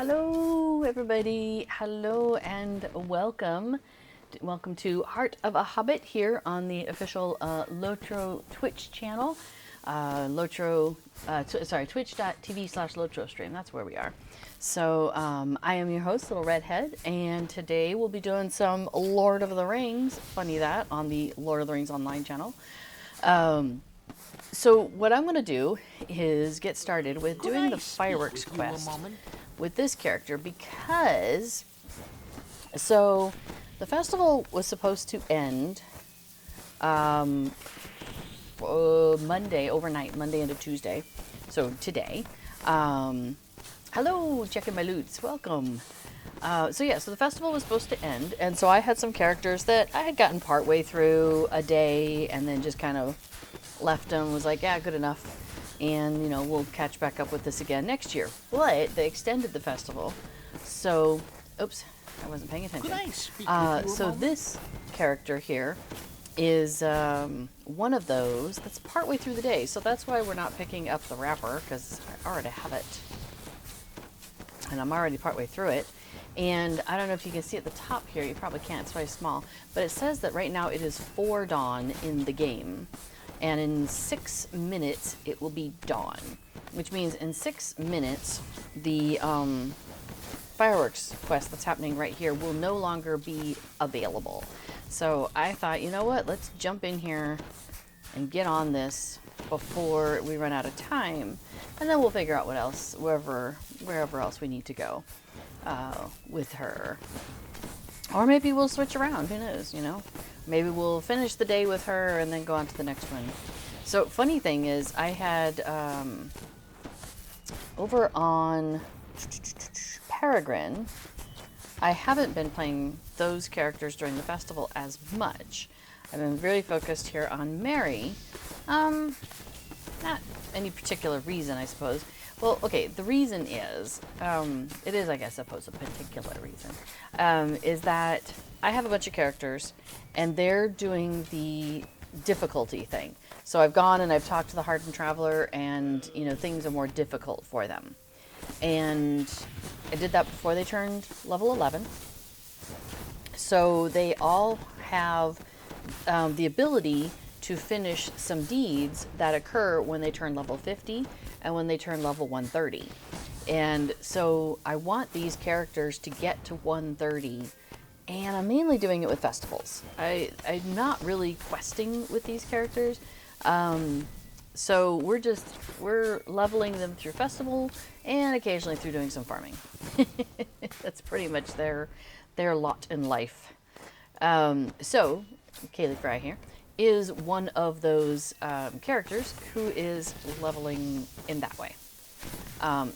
Hello, everybody. Hello and welcome. Welcome to Heart of a Hobbit here on the official Lotro Twitch channel. Twitch.tv/Lotro stream. That's where we are. So I am your host, Little Redhead, and today we'll be doing some Lord of the Rings. Funny that, on the Lord of the Rings online channel. So what I'm going to do is get started with doing the fireworks quest with this character because, so the festival was supposed to end Monday, overnight, Monday into Tuesday. So today. Hello, checking my loots. Welcome. So the festival was supposed to end, and so I had some characters that I had gotten partway through a day and then just kind of left them, was like, yeah, good enough. And, we'll catch back up with this again next year. But they extended the festival. So, oops, I wasn't paying attention. So this character here is one of those that's partway through the day. So that's why we're not picking up the wrapper, because I already have it. And I'm already partway through it. And I don't know if you can see at the top here. You probably can't. It's very small. But it says that right now it is 4 dawn in the game. And in 6 minutes, it will be dawn. Which means in 6 minutes, the fireworks quest that's happening right here will no longer be available. So I thought, you know what? Let's jump in here and get on this before we run out of time. And then we'll figure out what else, wherever else we need to go with her. Or maybe we'll switch around. Who knows, Maybe we'll finish the day with her and then go on to the next one. So, funny thing is, I had, over on Peregrin, I haven't been playing those characters during the festival as much. I've been very focused here on Mary. Not any particular reason, I suppose. Well, okay, the reason is, it is, I suppose, a particular reason, is that I have a bunch of characters, and they're doing the difficulty thing. So I've gone and I've talked to the Hardened Traveler, and, things are more difficult for them. And I did that before they turned level 11. So they all have the ability to finish some deeds that occur when they turn level 50 and when they turn level 130. And so I want these characters to get to 130, and I'm mainly doing it with festivals. I'm not really questing with these characters. So we're leveling them through festival and occasionally through doing some farming. That's pretty much their lot in life. So Kaylee Fry here is one of those characters who is leveling in that way.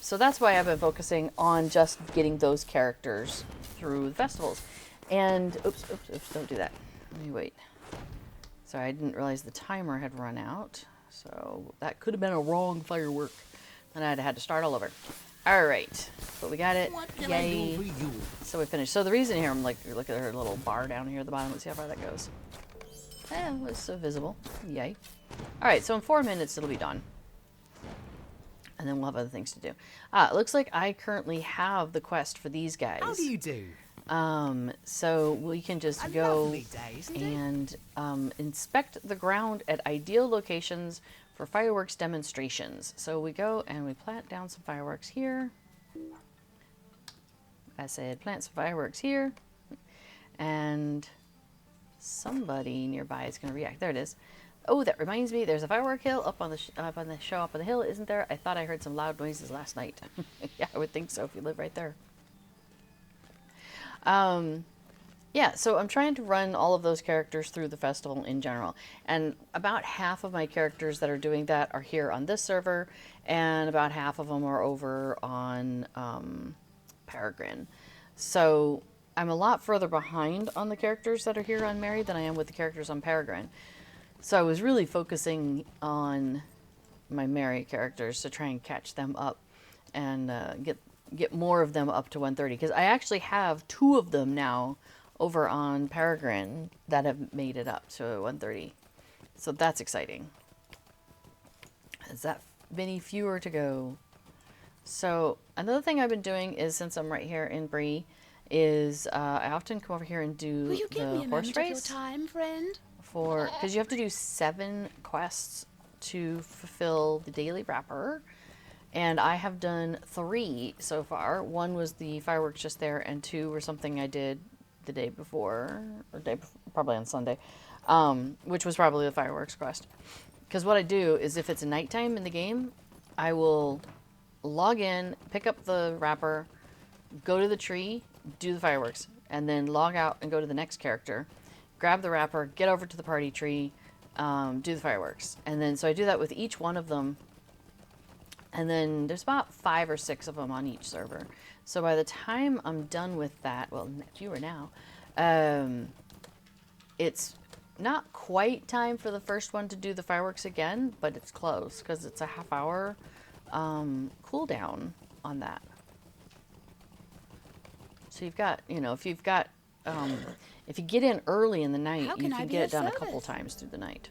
So that's why I've been focusing on just getting those characters through the festivals. And, oops, don't do that. Let me wait. Sorry, I didn't realize the timer had run out. So that could have been a wrong firework. Then I'd have had to start all over. All right, but we got it. Yay. So we finished. So the reason here, I'm like, look at her little bar down here at the bottom. Let's see how far that goes. It was so visible. Yay. All right, so in 4 minutes, it'll be done. And then we'll have other things to do. It looks like I currently have the quest for these guys. How do you do? So we can just go and inspect the ground at ideal locations for fireworks demonstrations. So we go and we plant down some fireworks here. I said plant some fireworks here. And somebody nearby is going to react. There it is. Oh, that reminds me, there's a firework hill up on the hill, isn't there? I thought I heard some loud noises last night. Yeah, I would think so if you live right there. So I'm trying to run all of those characters through the festival in general. And about half of my characters that are doing that are here on this server, and about half of them are over on Peregrin. So I'm a lot further behind on the characters that are here on Mary than I am with the characters on Peregrin. So I was really focusing on my Mary characters to try and catch them up and get more of them up to 130. Because I actually have 2 of them now over on Peregrin that have made it up to 130. So that's exciting. Is that many fewer to go? So another thing I've been doing is, since I'm right here in Bree, is I often come over here and do Will you give me the a horse moment of your race time, friend? because you have to do 7 quests to fulfill the daily wrapper. And I have done 3 so far. 1 was the fireworks just there, and 2 were something I did the day before, or probably on Sunday, which was probably the fireworks quest. Because what I do is, if it's nighttime in the game, I will log in, pick up the wrapper, go to the tree, do the fireworks, and then log out and go to the next character, grab the wrapper, get over to the party tree, do the fireworks. And then, so I do that with each one of them. And then there's about 5 or 6 of them on each server. So by the time I'm done with that, well, fewer now, it's not quite time for the first one to do the fireworks again, but it's close because it's a half-hour cooldown on that. So you've got, you know, if you've got, if you get in early in the night, you can get it done a couple times through the night.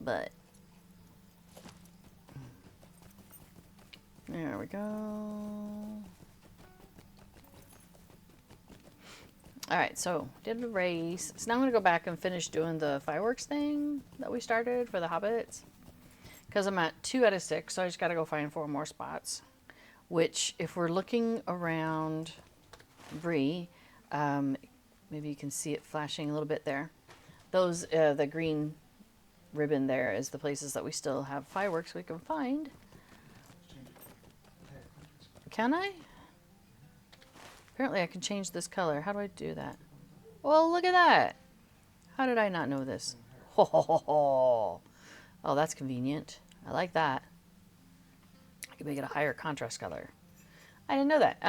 But there we go. All right, so did the race. So now I'm gonna go back and finish doing the fireworks thing that we started for the Hobbits. Because I'm at 2 out of 6, so I just gotta go find 4 more spots. Which, if we're looking around Bree, maybe you can see it flashing a little bit there. Those, the green ribbon there is the places that we still have fireworks we can find. Can I? Apparently I can change this color. How do I do that? Well, look at that. How did I not know this? Ho, ho, ho, ho. Oh, that's convenient. I like that. I can make it a higher contrast color. I didn't know that.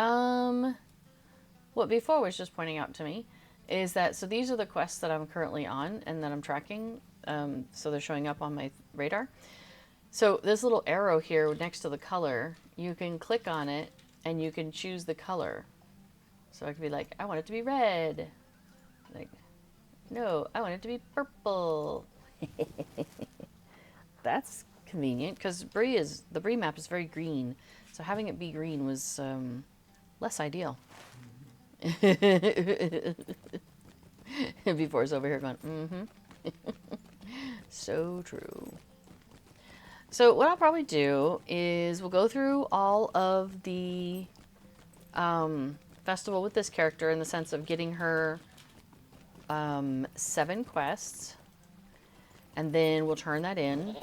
What before was just pointing out to me is that, so these are the quests that I'm currently on and that I'm tracking. So they're showing up on my radar. So this little arrow here next to the color, you can click on it and you can choose the color. So I could be like, I want it to be red. Like, no, I want it to be purple. That's convenient because the Bree map is very green. So having it be green was less ideal. Before it's over here going, so true. So what I'll probably do is we'll go through all of the festival with this character in the sense of getting her 7 quests, and then we'll turn that in.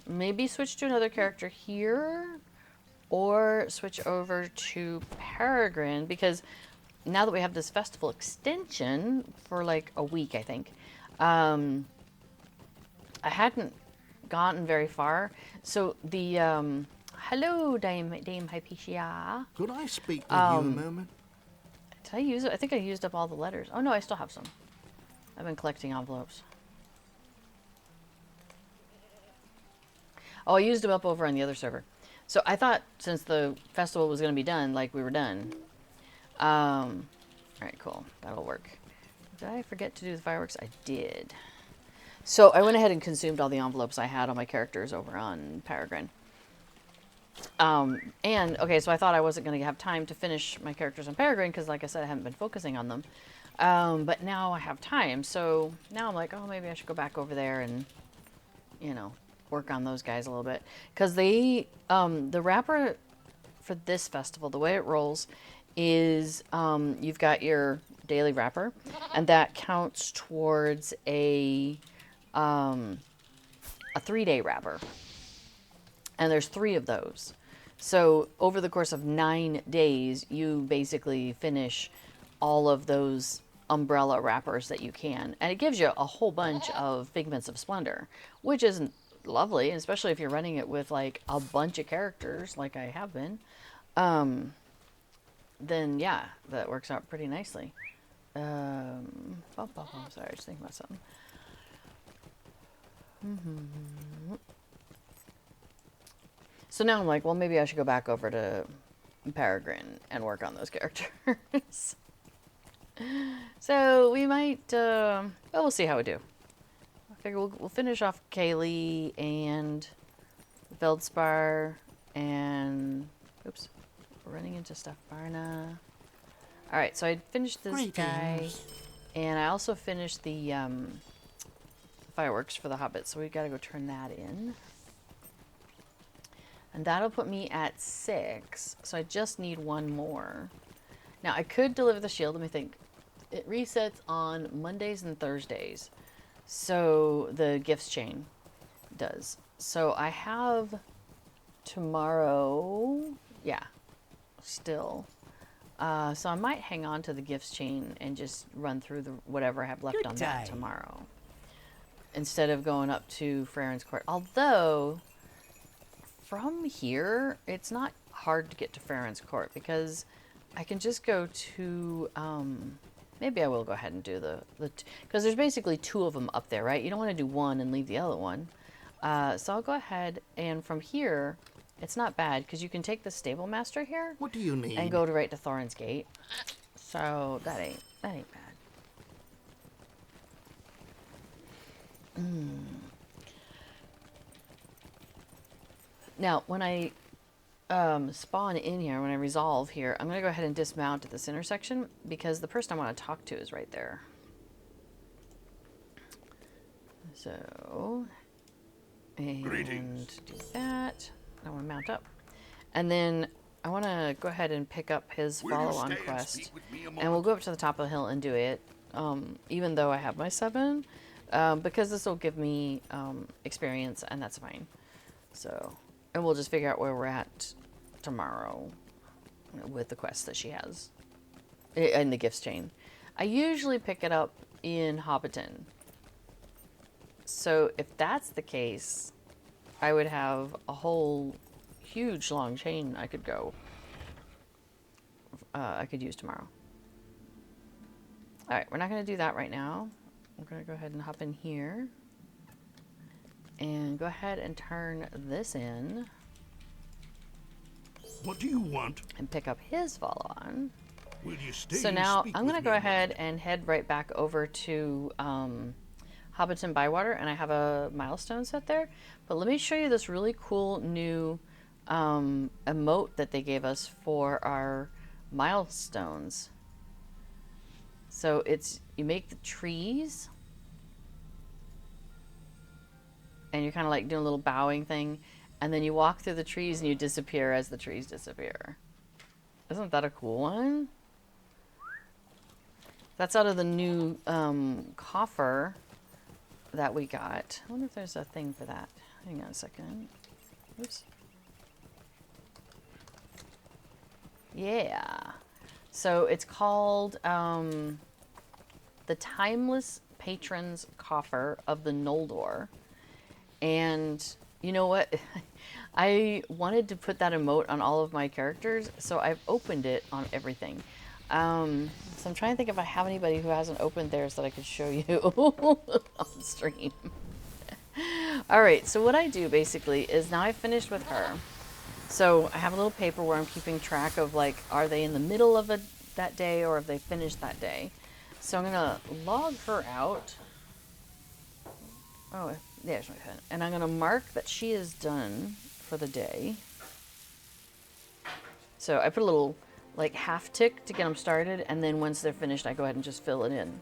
Maybe switch to another character here, or switch over to Peregrin, because now that we have this festival extension for like a week, I think, I hadn't gotten very far. So the hello, Dame Hypatia. Could I speak with you a moment? Did I use it? I think I used up all the letters. Oh no, I still have some. I've been collecting envelopes. Oh, I used them up over on the other server. So I thought since the festival was going to be done, like we were done. All right, cool. That'll work. Did I forget to do the fireworks? I did. So I went ahead and consumed all the envelopes I had on my characters over on Peregrin. And, okay, so I thought I wasn't going to have time to finish my characters on Peregrin because, like I said, I haven't been focusing on them. But now I have time. So now I'm like, oh, maybe I should go back over there and, you know, work on those guys a little bit. Because they, the wrapper for this festival, the way it rolls is you've got your daily wrapper, and that counts towards a 3-day wrapper. And there's 3 of those. So over the course of 9 days, you basically finish all of those umbrella wrappers that you can. And it gives you a whole bunch of Figments of Splendor, which isn't lovely, especially if you're running it with like a bunch of characters like I have been. Then yeah, that works out pretty nicely. Sorry, I was thinking about something. So now I'm like, well, maybe I should go back over to Peregrin and work on those characters. So we might, well, we'll see how we do. I figure we'll finish off Kaylee and Feldspar And, oops, we're running into stuff, Barna. Alright, so I finished this guy, and I also finished the fireworks for the Hobbit, so we gotta go turn that in. And that'll put me at 6, so I just need one more. Now, I could deliver the shield. Let me think. It resets on Mondays and Thursdays, so the gifts chain does. So I have tomorrow, yeah, still. So I might hang on to the gifts chain and just run through the whatever I have left on that tomorrow, instead of going up to Farron's Court. Although, from here, it's not hard to get to Farron's Court, because I can just go to, maybe I will go ahead and do because there's basically 2 of them up there, right? You don't want to do one and leave the other one. So I'll go ahead, and from here, it's not bad, because you can take the Stable Master here. What do you need? And go right to Thorin's Gate. So that ain't bad. Now, when I spawn in here, when I resolve here, I'm going to go ahead and dismount at this intersection, because the person I want to talk to is right there. So, and Greetings. do that. I want to mount up. And then I want to go ahead and pick up his follow-on quest. And we'll go up to the top of the hill and do it, even though I have my 7, because this will give me experience, and that's fine. So, and we'll just figure out where we're at tomorrow with the quest that she has in the gifts chain. I usually pick it up in Hobbiton. So if that's the case, I would have a whole huge long chain I could go. I could use tomorrow. Alright, we're not going to do that right now. I'm going to go ahead and hop in here. And go ahead and turn this in. What do you want? And pick up his follow-on. Will you stay So and now speak I'm going to with go me, ahead and head right back over to Hobbiton Bywater, and I have a milestone set there. But let me show you this really cool new emote that they gave us for our milestones. So it's, you make the trees, and you're kind of like doing a little bowing thing, and then you walk through the trees and you disappear as the trees disappear. Isn't that a cool one? That's out of the new coffer that we got. I wonder if there's a thing for that. Hang on a second. Oops. Yeah. So it's called the Timeless Patron's Coffer of the Noldor. And you know what? I wanted to put that emote on all of my characters, so I've opened it on everything. So I'm trying to think if I have anybody who hasn't opened theirs that I could show you on stream. Alright, so what I do basically is, now I've finished with her. So I have a little paper where I'm keeping track of, like, are they in the middle of that day, or have they finished that day? So I'm going to log her out. Oh, there's my pen. And I'm going to mark that she is done for the day. So I put a little, like, half tick to get them started, and then once they're finished, I go ahead and just fill it in.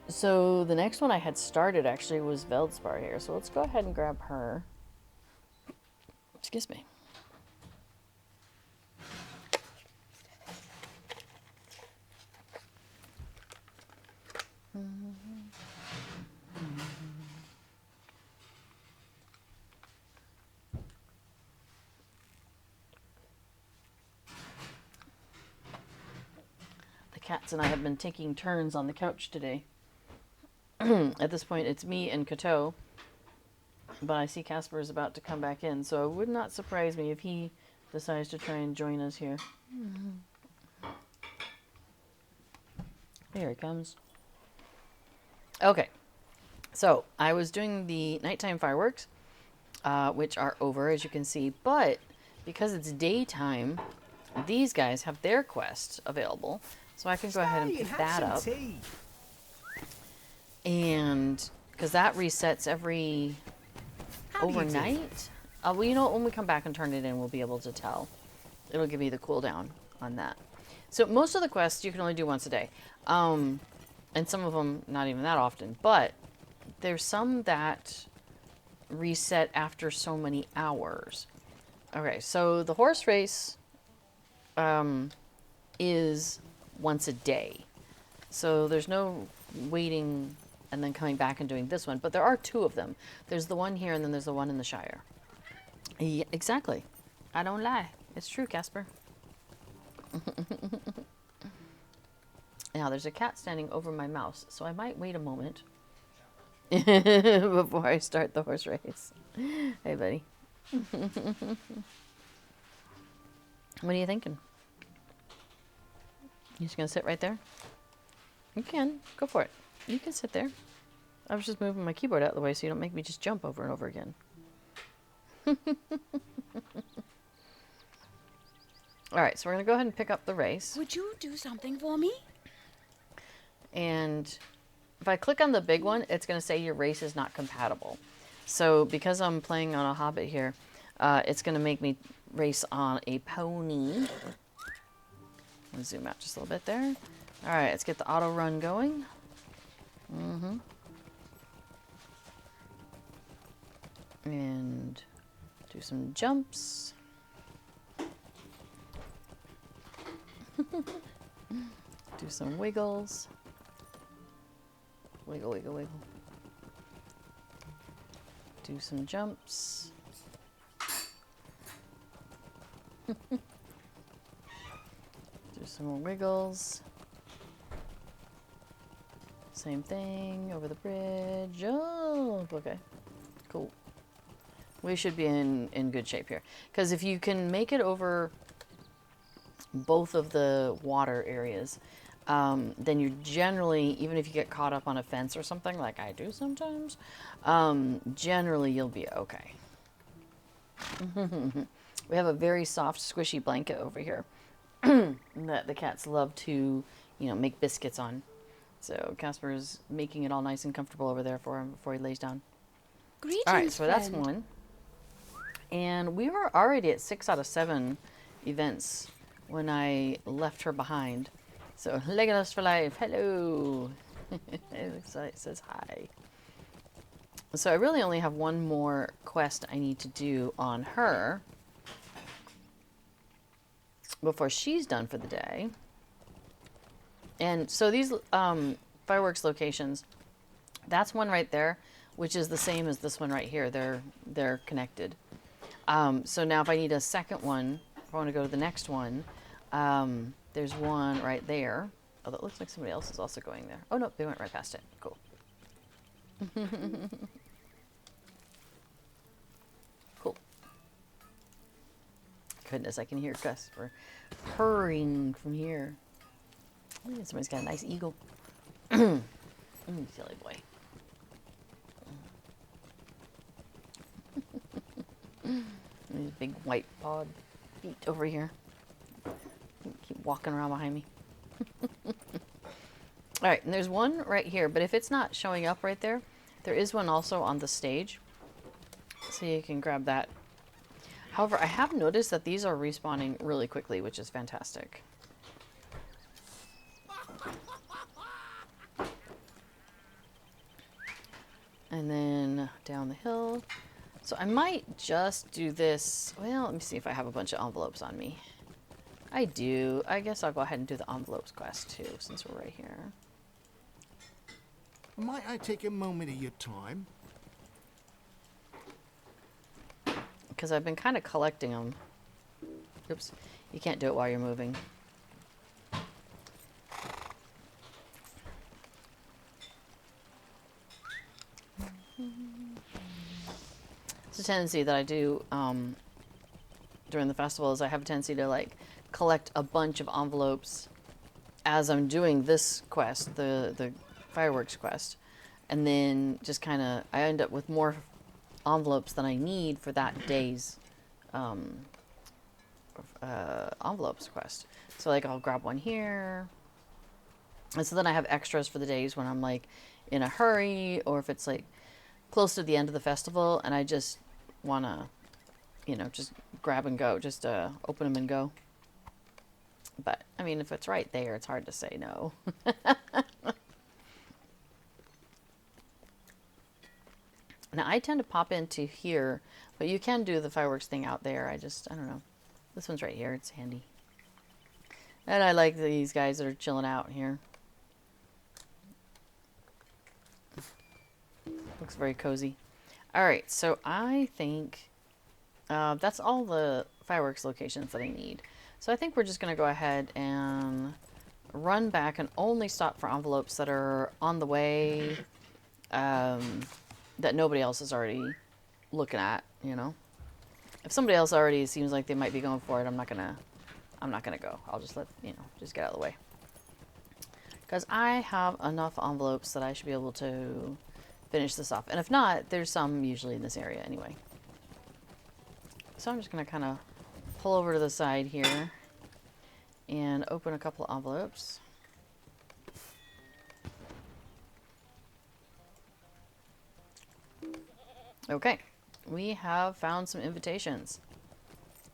So the next one I had started actually was Veldspar here. So let's go ahead and grab her. Excuse me. The cats and I have been taking turns on the couch today. At this point, it's me and Cateau. But I see Casper is about to come back in, so it would not surprise me if he decides to try and join us here. Here he comes. Okay, so I was doing the nighttime fireworks, which are over, as you can see, but because it's daytime, these guys have their quest available, so I can go ahead and pick that up. And because that resets every overnight, Well, you know, when we come back and turn it in, we'll be able to tell. It'll give me the cooldown on that. So most of the quests you can only do once a day. And some of them not even that often. But there's some that reset after so many hours. Okay, so the horse race is once a day. So there's no waiting and then coming back and doing this one. But there are two of them. There's the one here and then there's the one in the Shire. Yeah, exactly. I don't lie. It's true, Casper. Now, there's a cat standing over my mouse, so I might wait a moment before I start the horse race. Hey, buddy. What are you thinking? You just gonna sit right there? You can. Go for it. You can sit there. I was just moving my keyboard out of the way so you don't make me just jump over and over again. Alright, so we're going to go ahead and pick up the race. Would you do something for me? And if I click on the big one, it's going to say your race is not compatible. So because I'm playing on a Hobbit here, it's going to make me race on a pony. I'll zoom out just a little bit there. Alright, let's get the auto run going. And do some jumps. Do some wiggles. Wiggle, wiggle, wiggle. Do some jumps. Do some more wiggles. Same thing over the bridge. Oh, okay. Cool. We should be in good shape here. Because if you can make it over both of the water areas, then you generally, even if you get caught up on a fence or something, like I do sometimes, generally you'll be okay. We have a very soft, squishy blanket over here that the cats love to, you know, make biscuits on. So Casper's making it all nice and comfortable over there for him before he lays down. Greetings, all right, so that's friend. one. And we were already at 6 out of 7 events when I left her behind. So Legolas for life, hello. It says hi. So I really only have one more quest I need to do on her before she's done for the day. And so these fireworks locations, that's one right there, which is the same as this one right here. They're connected. So now if I need a second one, if I want to go to the next one, there's one right there. Although it looks like somebody else is also going there. Oh, no, they went right past it. Cool. Cool. Goodness, I can hear Coffer purring from here. Ooh, somebody's got a nice eagle. Silly boy. These big white pawed feet over here. Keep walking around behind me. Alright, and there's one right here, but if it's not showing up right there, there is one also on the stage. So you can grab that. However, I have noticed that these are respawning really quickly, which is fantastic. And then down the hill. So I might just do this. Well, let me see if I have a bunch of envelopes on me. I do. I guess I'll go ahead and do the envelopes quest too, since we're right here. Might I take a moment of your time? Because I've been kind of collecting them. Oops. You can't do it while you're moving. It's a tendency that I do during the festival is I have a tendency to like collect a bunch of envelopes as I'm doing this quest, the fireworks quest, and then just kind of I end up with more envelopes than I need for that day's envelopes quest. So like I'll grab one here, and so then I have extras for the days when I'm like in a hurry, or if it's like close to the end of the festival and I just want to you know, just grab and go, just open them and go. But, I mean, if it's right there, it's hard to say no. Now, I tend to pop into here, but you can do the fireworks thing out there. I don't know. This one's right here. It's handy. And I like these guys that are chilling out here. Looks very cozy. Alright, so I think that's all the fireworks locations that I need. So I think we're just going to go ahead and run back and only stop for envelopes that are on the way, that nobody else is already looking at, you know. If somebody else already seems like they might be going for it, I'm not gonna go. I'll just let, you know, just get out of the way. Because I have enough envelopes that I should be able to finish this off. And if not, there's some usually in this area anyway. So I'm just gonna kind of pull over to the side here and open a couple of envelopes. Okay, we have found some invitations.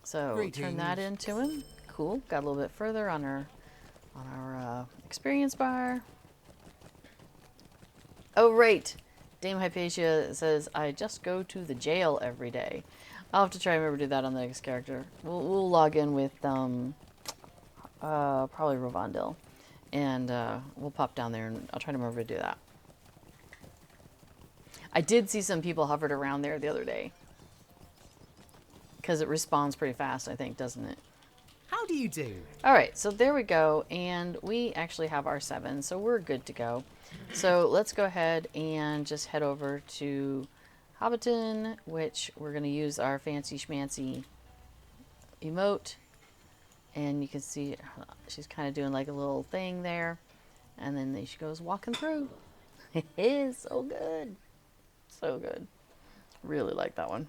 So turn that into him. Cool. Got a little bit further on our experience bar. Oh right, Dame Hypatia says I just go to the jail every day. I'll have to try and remember to do that on the next character. We'll log in with probably Rovondil, and we'll pop down there and I'll try to remember to do that. I did see some people hovered around there the other day. Because it respawns pretty fast, I think, doesn't it? How do you do? Alright, so there we go. And we actually have our 7, so we're good to go. So let's go ahead and just head over to Hobbiton, which we're going to use our fancy schmancy emote. And you can see she's kind of doing like a little thing there. And then she goes walking through. It is so good. So good. Really like that one.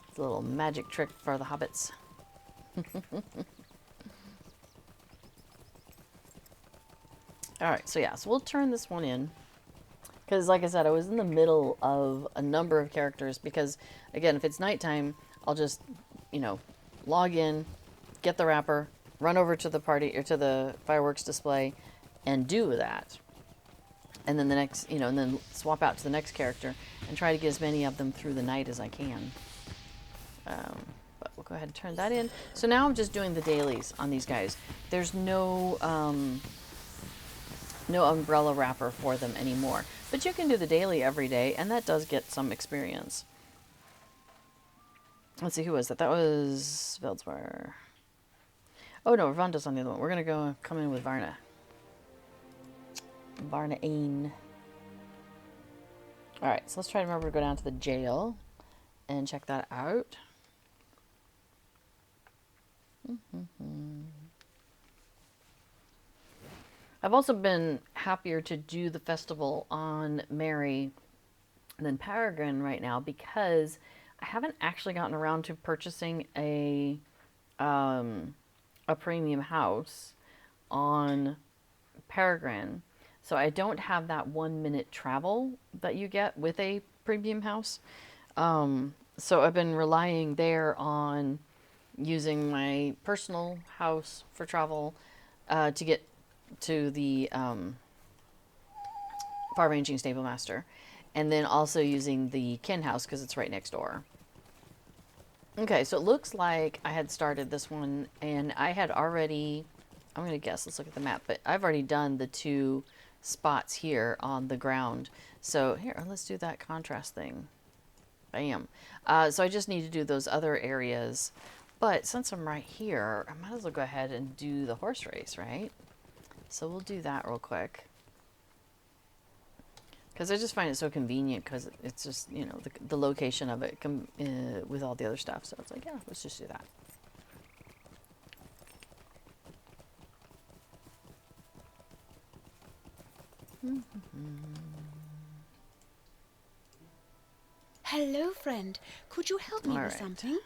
It's a little magic trick for the hobbits. Alright, so yeah, so we'll turn this one in. Because like I said, I was in the middle of a number of characters because, again, if it's nighttime, I'll just, you know, log in, get the wrapper, run over to the party or to the fireworks display, and do that. And then the next, you know, and then swap out to the next character and try to get as many of them through the night as I can. But we'll go ahead and turn that in. So now I'm just doing the dailies on these guys. There's no no umbrella wrapper for them anymore. But you can do the daily every day, and that does get some experience. Let's see, who was that? That was Veldspar. Oh no, Ravonda's on the other one. We're going to come in with Varna. Varna Ain. Alright, so let's try to remember to go down to the jail and check that out. I've also been happier to do the festival on Mary than Peregrin right now because I haven't actually gotten around to purchasing a premium house on Peregrin. So I don't have that 1-minute travel that you get with a premium house. So I've been relying there on using my personal house for travel to get to the far-ranging stable master, and then also using the kin house because it's right next door. Okay, so it looks like I had started this one and I had already, I'm going to guess, let's look at the map, but I've already done the 2 spots here on the ground. So here, let's do that contrast thing. Bam. So I just need to do those other areas, but since I'm right here, I might as well go ahead and do the horse race, right? So we'll do that real quick. Because I just find it so convenient because it's just, you know, the location of it with all the other stuff. So it's like, yeah, let's just do that. Hello, friend. Could you help me with something?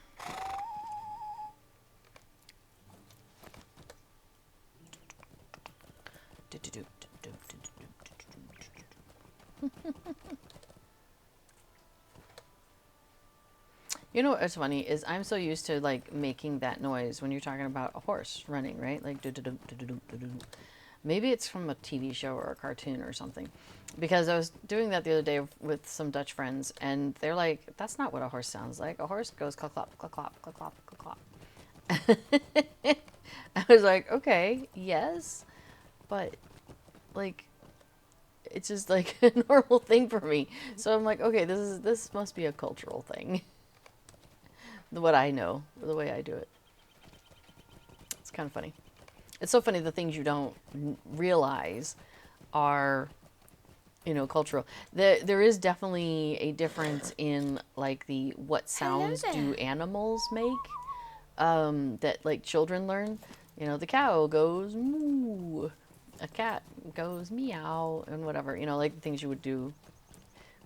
You know what's funny is I'm so used to like making that noise when you're talking about a horse running, right? Like do-do-do-do-do-do-do. Maybe it's from a TV show or a cartoon or something. Because I was doing that the other day with some Dutch friends, and they're like, that's not what a horse sounds like. A horse goes clap, clap, clap, clap, clap, clap, clap, clap. I was like, okay, yes, but like, it's just like a normal thing for me. So I'm like, okay, this must be a cultural thing. What I know, the way I do it. It's kind of funny. It's so funny the things you don't realize are, you know, cultural. There is definitely a difference in like the what sounds do animals make that like children learn. You know, the cow goes moo, a cat goes meow, and whatever. You know, like things you would do,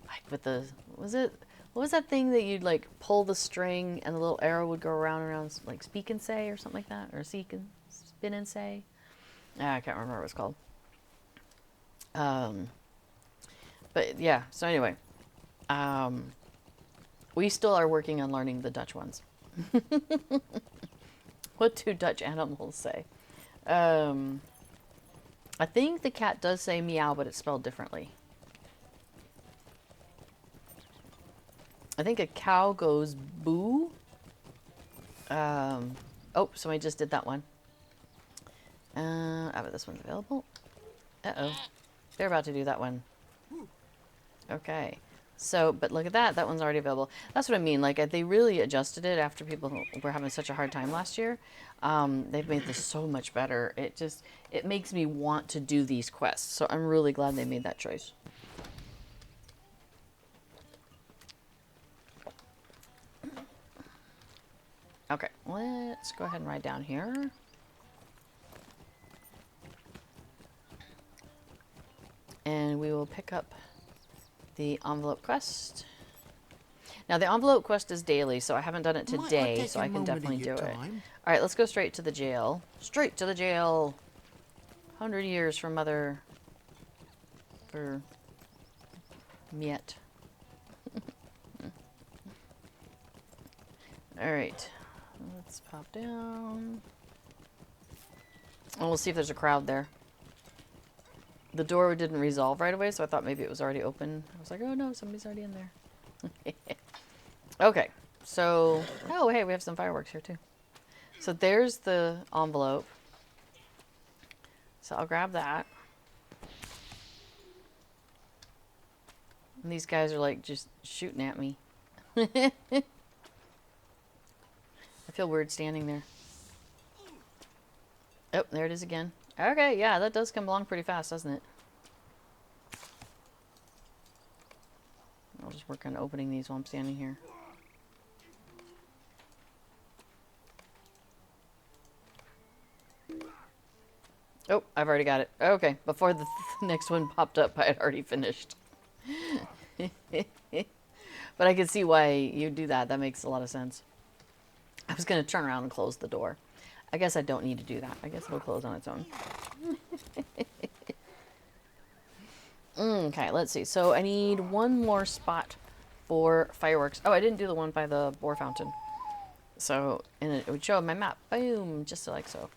like with the what was that thing that you'd like pull the string and the little arrow would go around like speak and say or something like that, or seek and spin and say. I can't remember what it was called. But yeah, so anyway, we still are working on learning the Dutch ones. What do Dutch animals say? I think the cat does say meow, but it's spelled differently. I think a cow goes boo. Oh, somebody just did that one. But this one's available. Uh-oh. They're about to do that one. Okay. So, but look at that. That one's already available. That's what I mean. Like, they really adjusted it after people were having such a hard time last year. They've made this so much better. It makes me want to do these quests. So I'm really glad they made that choice. Okay, let's go ahead and ride down here. And we will pick up the envelope quest. Now the envelope quest is daily, so I haven't done it today, so I can definitely do it. Alright, let's go straight to the jail. Straight to the jail! 100 years for Mother... for... Miet. Alright. Let's pop down. And we'll see if there's a crowd there. The door didn't resolve right away, so I thought maybe it was already open. I was like, oh no, somebody's already in there. Okay, so... oh, hey, we have some fireworks here too. So there's the envelope. So I'll grab that. And these guys are like just shooting at me. I feel weird standing there. Oh, there it is again. Okay, yeah, that does come along pretty fast, doesn't it? I'll just work on opening these while I'm standing here. Oh, I've already got it. Okay, before the next one popped up, I had already finished. But I can see why you do that. That makes a lot of sense. I was going to turn around and close the door. I guess I don't need to do that. I guess it'll close on its own. Okay, let's see. So I need one more spot for fireworks. Oh, I didn't do the one by the boar fountain. So, and it would show on my map. Boom, just like so.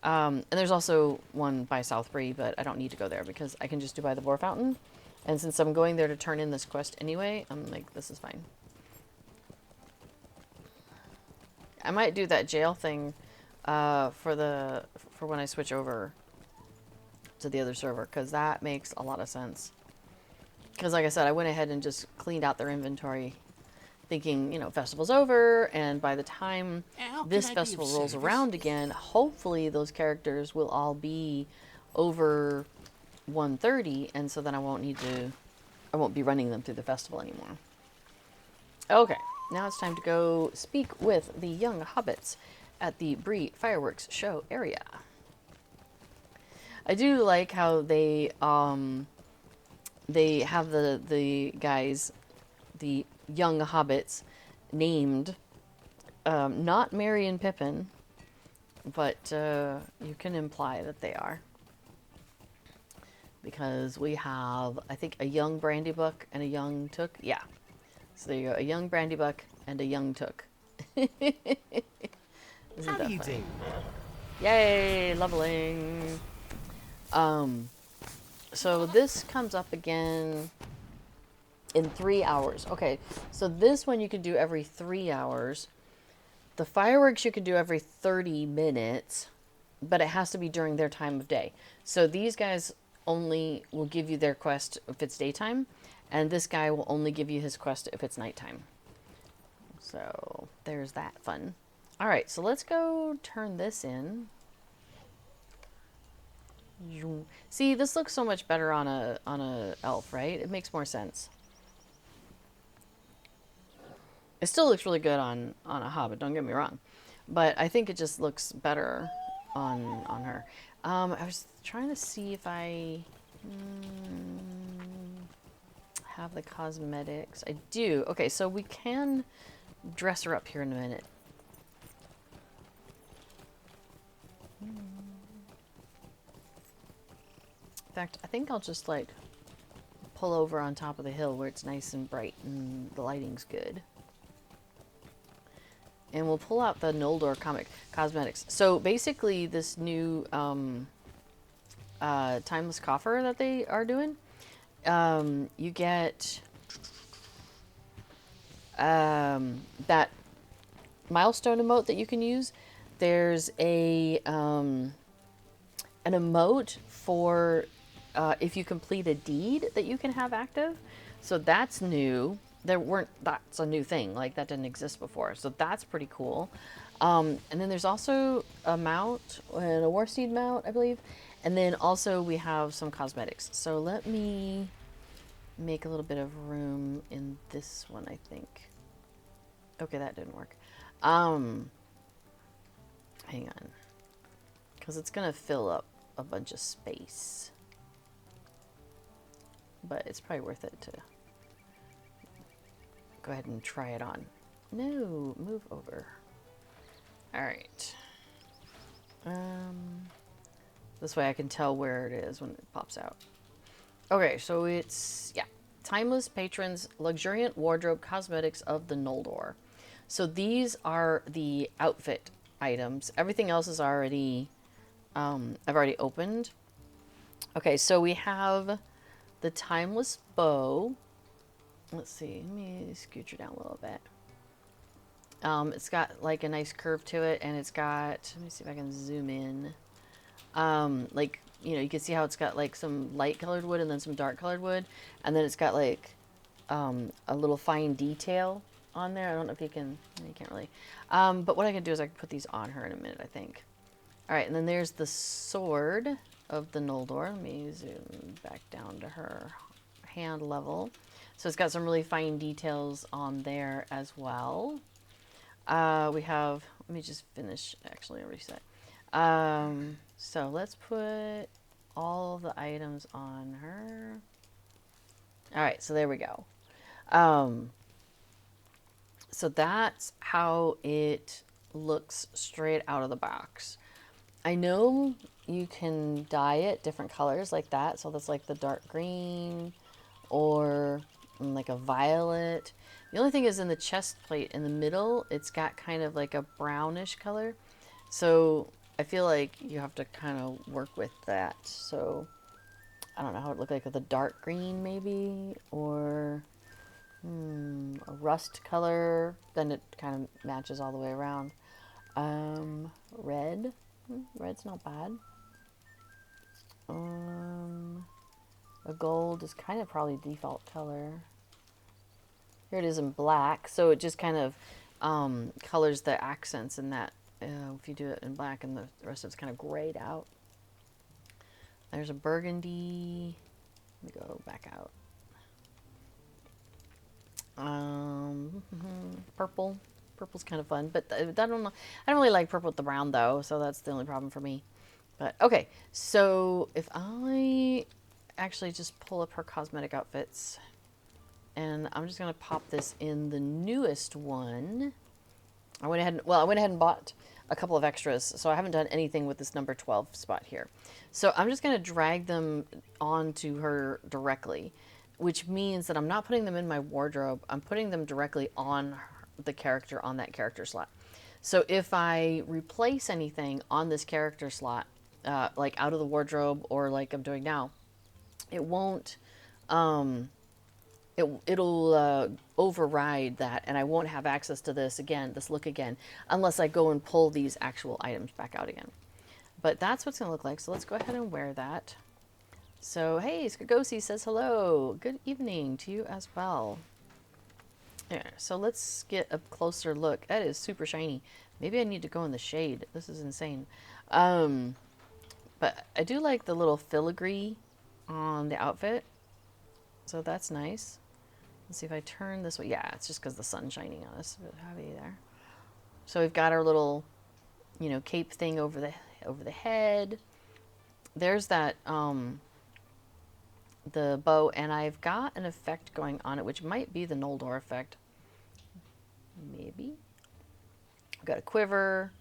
And there's also one by South Bree, but I don't need to go there because I can just do by the boar fountain. And since I'm going there to turn in this quest anyway, I'm like, this is fine. I might do that jail thing for when I switch over to the other server, because that makes a lot of sense. Because like I said, I went ahead and just cleaned out their inventory thinking, you know, festival's over, and by the time this festival rolls around again, hopefully those characters will all be over 130, and so then I won't be running them through the festival anymore. Okay, now it's time to go speak with the young hobbits at the Bree Fireworks Show area. I do like how they have the guys, the young hobbits, named not Merry and Pippin, but you can imply that they are. Because we have, I think, a young Brandybuck and a young Took. Yeah. So there you go, a young Brandybuck and a young Took. Isn't How that do you funny? do? Yay, leveling. So this comes up again in 3 hours. Okay, so this one you can do every 3 hours. The fireworks you can do every 30 minutes, but it has to be during their time of day. So these guys only will give you their quest if it's daytime, and this guy will only give you his quest if it's nighttime. So there's that fun. All right, so let's go turn this in. See, this looks so much better on a elf, right? It makes more sense. It still looks really good on a hobbit, don't get me wrong. But I think it just looks better on her. I was trying to see if I have the cosmetics. I do. Okay, so we can dress her up here in a minute. In fact, I think I'll just like pull over on top of the hill where it's nice and bright and the lighting's good. And we'll pull out the Noldor comic cosmetics. So basically this new timeless coffer that they are doing, you get that milestone emote that you can use. There's a an emote for if you complete a deed that you can have active. So that's new. That's a new thing. Like, that didn't exist before. So that's pretty cool. And then there's also a mount, and a war steed mount, I believe. And then also we have some cosmetics. So let me make a little bit of room in this one, I think. Okay, that didn't work. Hang on. Because it's going to fill up a bunch of space. But it's probably worth it to go ahead and try it on. No, move over. All right. This way I can tell where it is when it pops out. Okay, so it's, yeah, Timeless Patrons Luxuriant Wardrobe Cosmetics of the Noldor. So these are the outfit items. Everything else is already, I've already opened. Okay, so we have the Timeless Bow. Let's see, let me scooch it down a little bit. It's got like a nice curve to it, and it's got, let me see if I can zoom in. Like, you know, you can see how it's got like some light colored wood and then some dark colored wood. And then it's got like a little fine detail on there. I don't know if you can, you can't really. But what I can do is I can put these on her in a minute, I think. All right, and then there's the sword of the Noldor. Let me zoom back down to her hand level. So it's got some really fine details on there as well. We have, let me just finish, actually, reset. So let's put all the items on her. All right, so there we go. So that's how it looks straight out of the box. I know you can dye it different colors like that. So that's like the dark green or like a violet. The only thing is in the chest plate in the middle, it's got kind of like a brownish color. So I feel like you have to kind of work with that. So I don't know how it would look like with a dark green maybe, or a rust color. Then it kind of matches all the way around. Red. Red's not bad. A gold is kind of probably default color. Here it is in black, so it just kind of colors the accents in that. If you do it in black and the rest of it's kind of grayed out. There's a burgundy. Let me go back out. Purple. Purple's kind of fun, but I don't know. I don't really like purple with the brown though, so that's the only problem for me. But okay, so if I actually just pull up her cosmetic outfits, and I'm just gonna pop this in the newest one. I went ahead and bought a couple of extras, so I haven't done anything with this number 12 spot here. So I'm just gonna drag them onto her directly. which means that I'm not putting them in my wardrobe. I'm putting them directly on the character on that character slot. So if I replace anything on this character slot, like out of the wardrobe or like I'm doing now, it won't, it'll override that, and I won't have access to this again, this look again, unless I go and pull these actual items back out again. But that's what's going to look like. So let's go ahead and wear that. So, hey, Skagosi says hello. Good evening to you as well. Yeah, so let's get a closer look. That is super shiny. Maybe I need to go in the shade. This is insane. But I do like the little filigree on the outfit. So that's nice. Let's see if I turn this way. Yeah, it's just because the sun's shining on us. A bit heavy there. So we've got our little, you know, cape thing over the head. There's that the bow, and I've got an effect going on it, which might be the Noldor effect. Maybe. I've got a quiver.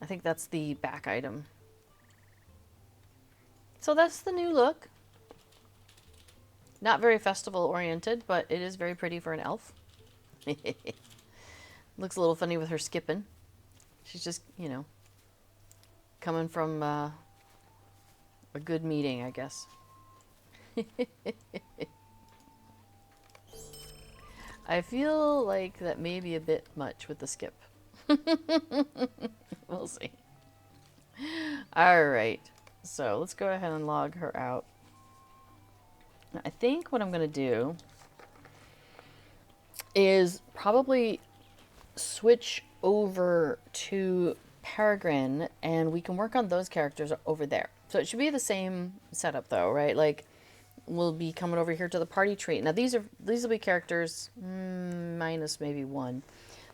I think that's the back item. So that's the new look. Not very festival oriented, but it is very pretty for an elf. Looks a little funny with her skipping. She's just, you know, coming from a good meeting, I guess. I feel like that may be a bit much with the skip. We'll see. Alright, so let's go ahead and log her out. I think what I'm going to do is probably switch over to Peregrin, and we can work on those characters over there. So it should be the same setup though, right? Like, we'll be coming over here to the party tree. Now these will be characters, minus maybe one,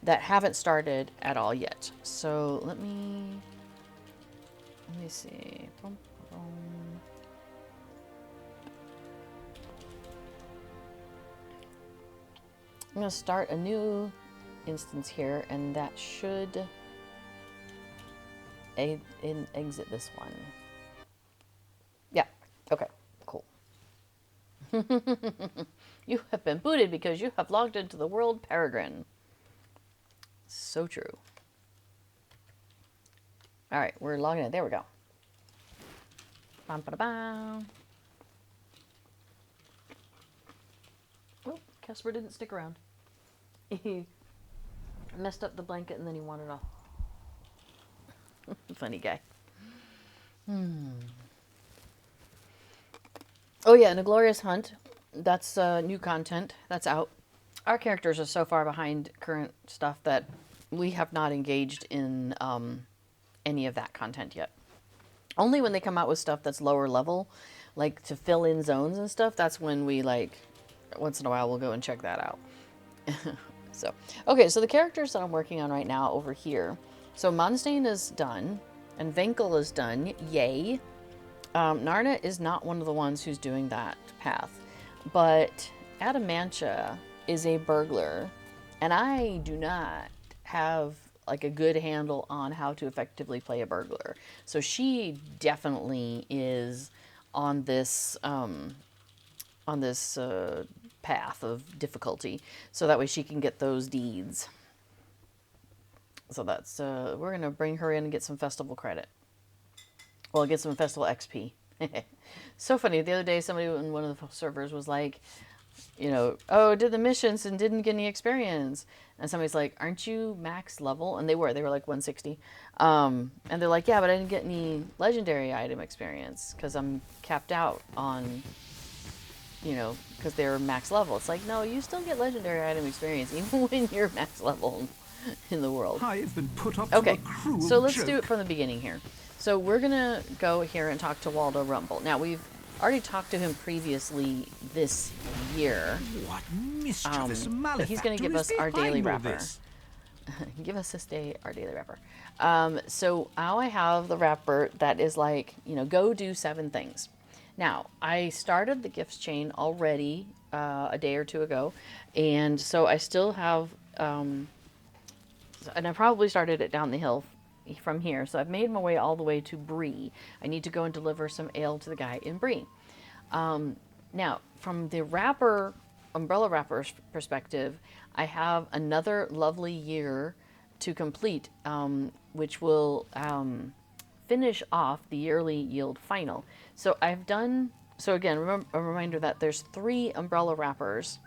that haven't started at all yet. So let me see. Boom, boom. I'm going to start a new instance here, and that should exit this one. Yeah, okay, cool. You have been booted because you have logged into the world Peregrin. So true. Alright, we're logging in. There we go. Bam, ba, da, bam. Oh, Casper didn't stick around. He messed up the blanket and then he wandered off. Funny guy. Oh yeah, and A Glorious Hunt. That's new content. That's out. Our characters are so far behind current stuff that we have not engaged in any of that content yet. Only when they come out with stuff that's lower level, like to fill in zones and stuff, that's when we, like, once in a while we'll go and check that out. So, okay, so the characters that I'm working on right now over here. So Monstein is done, and Venkel is done. Yay. Narna is not one of the ones who's doing that path, but Adamantia is a burglar, and I do not have like a good handle on how to effectively play a burglar. So she definitely is on this path of difficulty, so that way she can get those deeds. So that's we're gonna bring her in and get some festival credit. Well, get some festival XP. So funny. The other day, somebody in one of the servers was like, you know, oh, did the missions and didn't get any experience. And somebody's like, aren't you max level? And they were like 160. And they're like, yeah, but I didn't get any legendary item experience because I'm capped out on, you know, because they're max level. It's like, no, you still get legendary item experience even when you're max level in the world. I've been put up Okay, to a cruel so let's joke. do it from the beginning here. So we're going to go here and talk to Waldo Rumble. Now, we've already talked to him previously this year. What mischievous malefactor He's going to give is us our daily behind all wrapper. this? Give us our daily wrapper. So now I have the wrapper that is like, you know, go do 7 things. Now, I started the gifts chain already a day or two ago, and so I still have, and I probably started it down the hill from here. So I've made my way all the way to Bree. I need to go and deliver some ale to the guy in Bree. Now, from the umbrella wrapper's perspective, I have another lovely year to complete, which will finish off the yearly yield final. So again, remember, a reminder that there's 3 umbrella wrappers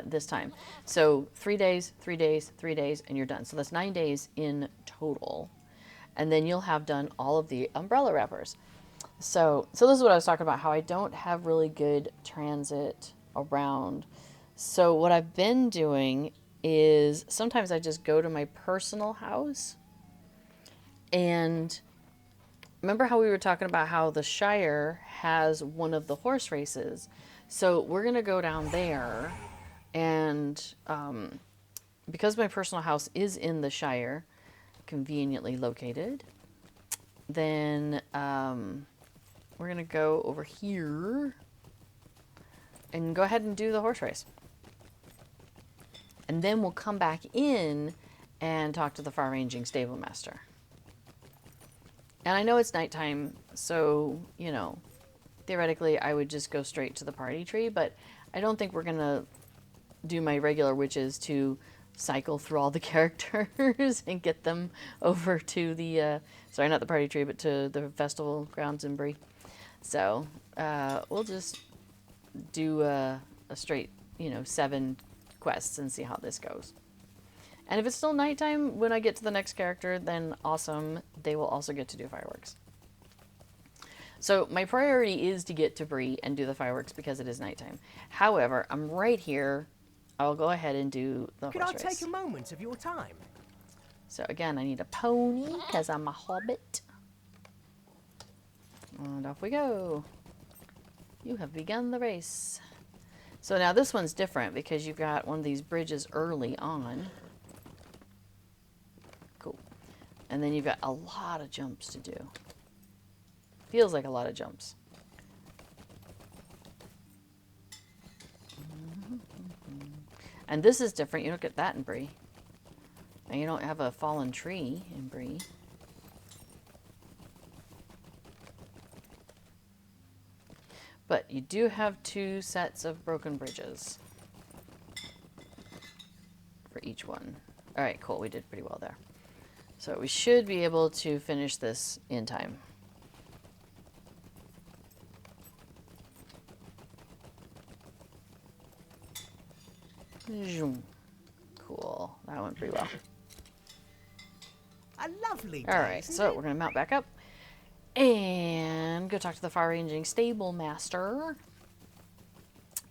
this time. So 3 days, 3 days, 3 days, and you're done. So that's 9 days in total. And then you'll have done all of the umbrella wrappers. So this is what I was talking about, how I don't have really good transit around. So what I've been doing is sometimes I just go to my personal house. And remember how we were talking about how the Shire has one of the horse races? So we're going to go down there. And because my personal house is in the Shire, conveniently located, then we're going to go over here and go ahead and do the horse race. And then we'll come back in and talk to the far-ranging stable master. And I know it's nighttime, so, you know, theoretically I would just go straight to the party tree, but I don't think we're going to do my regular, which is to cycle through all the characters and get them over to the, sorry, not the party tree, but to the festival grounds in Bree. So we'll just do a straight, 7 quests and see how this goes. And if it's still nighttime when I get to the next character, then awesome. They will also get to do fireworks. So my priority is to get to Bree and do the fireworks because it is nighttime. However, I'm right here. I'll go ahead and do the horse race. Could I take a moment of your time? So again, I need a pony because I'm a hobbit. And off we go. You have begun the race. So now this one's different because you've got one of these bridges early on. Cool. And then you've got a lot of jumps to do. Feels like a lot of jumps. And this is different. You don't get that in Bree. And you don't have a fallen tree in Bree. But you do have 2 sets of broken bridges for each one. All right, cool. We did pretty well there. So we should be able to finish this in time. Cool. That went pretty well. A lovely day. All right, so we're going to mount back up and go talk to the far-ranging stable master.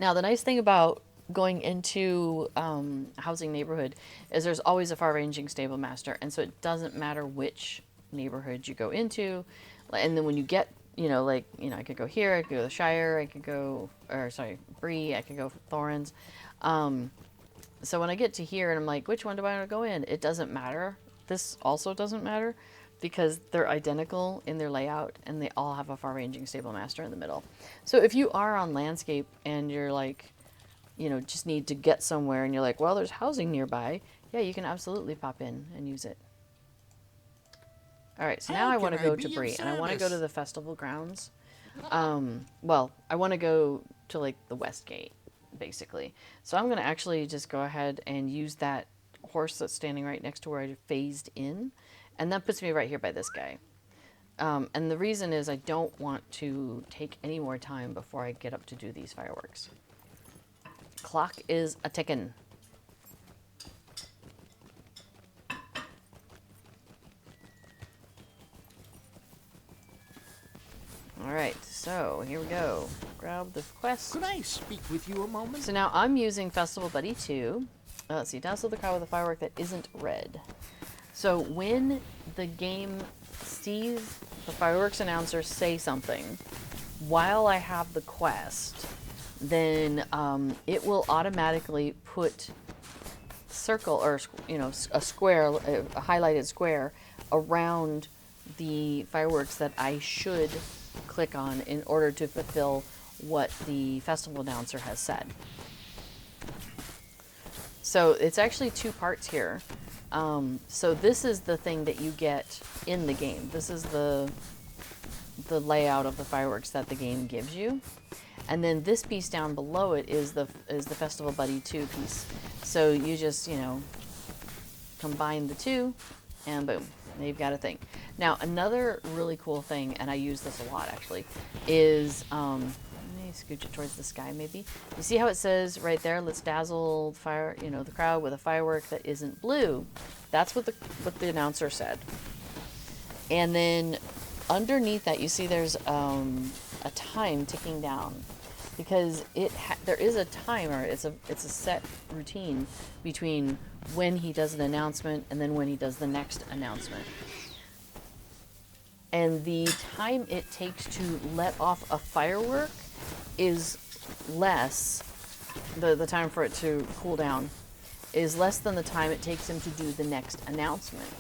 Now, the nice thing about going into a housing neighborhood is there's always a far-ranging stable master, and so it doesn't matter which neighborhood you go into. And then when you get, I could go here, I could go to the Shire, I could go, Bree, I could go Thorns. So when I get to here and I'm like, which one do I want to go in? It doesn't matter. This also doesn't matter because they're identical in their layout and they all have a far-ranging stable master in the middle. So if you are on landscape and you're like, just need to get somewhere and you're like, well, there's housing nearby. Yeah, you can absolutely pop in and use it. All right, so now I want to go to Bree and I want to go to the festival grounds. Well, I want to go to like the West Gate, basically. So I'm going to actually just go ahead and use that horse that's standing right next to where I phased in. And that puts me right here by this guy. And the reason is I don't want to take any more time before I get up to do these fireworks. Clock is a ticking. All right, so here we go. Grab the quest. Could I speak with you a moment? So now I'm using Festival Buddy 2. Let's see, dazzle the crowd with a firework that isn't red. So when the game sees the fireworks announcer say something, while I have the quest, then it will automatically put circle or a square, a highlighted square around the fireworks that I should click on in order to fulfill what the festival announcer has said. So it's actually 2 parts here. So this is the thing that you get in the game. This is the layout of the fireworks that the game gives you. And then this piece down below it is the Festival Buddy 2 piece. So you just, you know, combine the two, and boom, now you've got a thing. Now another really cool thing, and I use this a lot actually, is let me scooch it towards the sky maybe. You see how it says right there, let's dazzle fire, you know, the crowd with a firework that isn't blue. That's what the announcer said. And then underneath that, you see there's a time ticking down, because there is a timer. It's a set routine between when he does an announcement and then when he does the next announcement. And the time it takes to let off a firework is less, the time for it to cool down is less than the time it takes him to do the next announcement.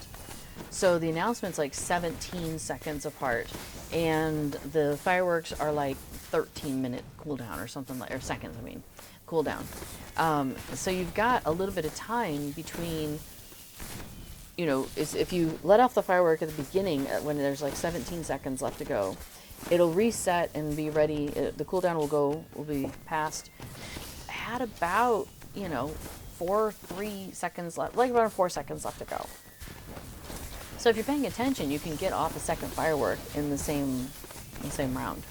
So the announcement's like 17 seconds apart, and the fireworks are like 13-minute cooldown or something, or seconds, I mean, cooldown. So you've got a little bit of time between, you know, if you let off the firework at the beginning when there's like 17 seconds left to go, it'll reset and be ready. The cooldown will be passed at about, you know, 3 seconds left, like about 4 seconds left to go. So if you're paying attention, you can get off a second firework in the same round.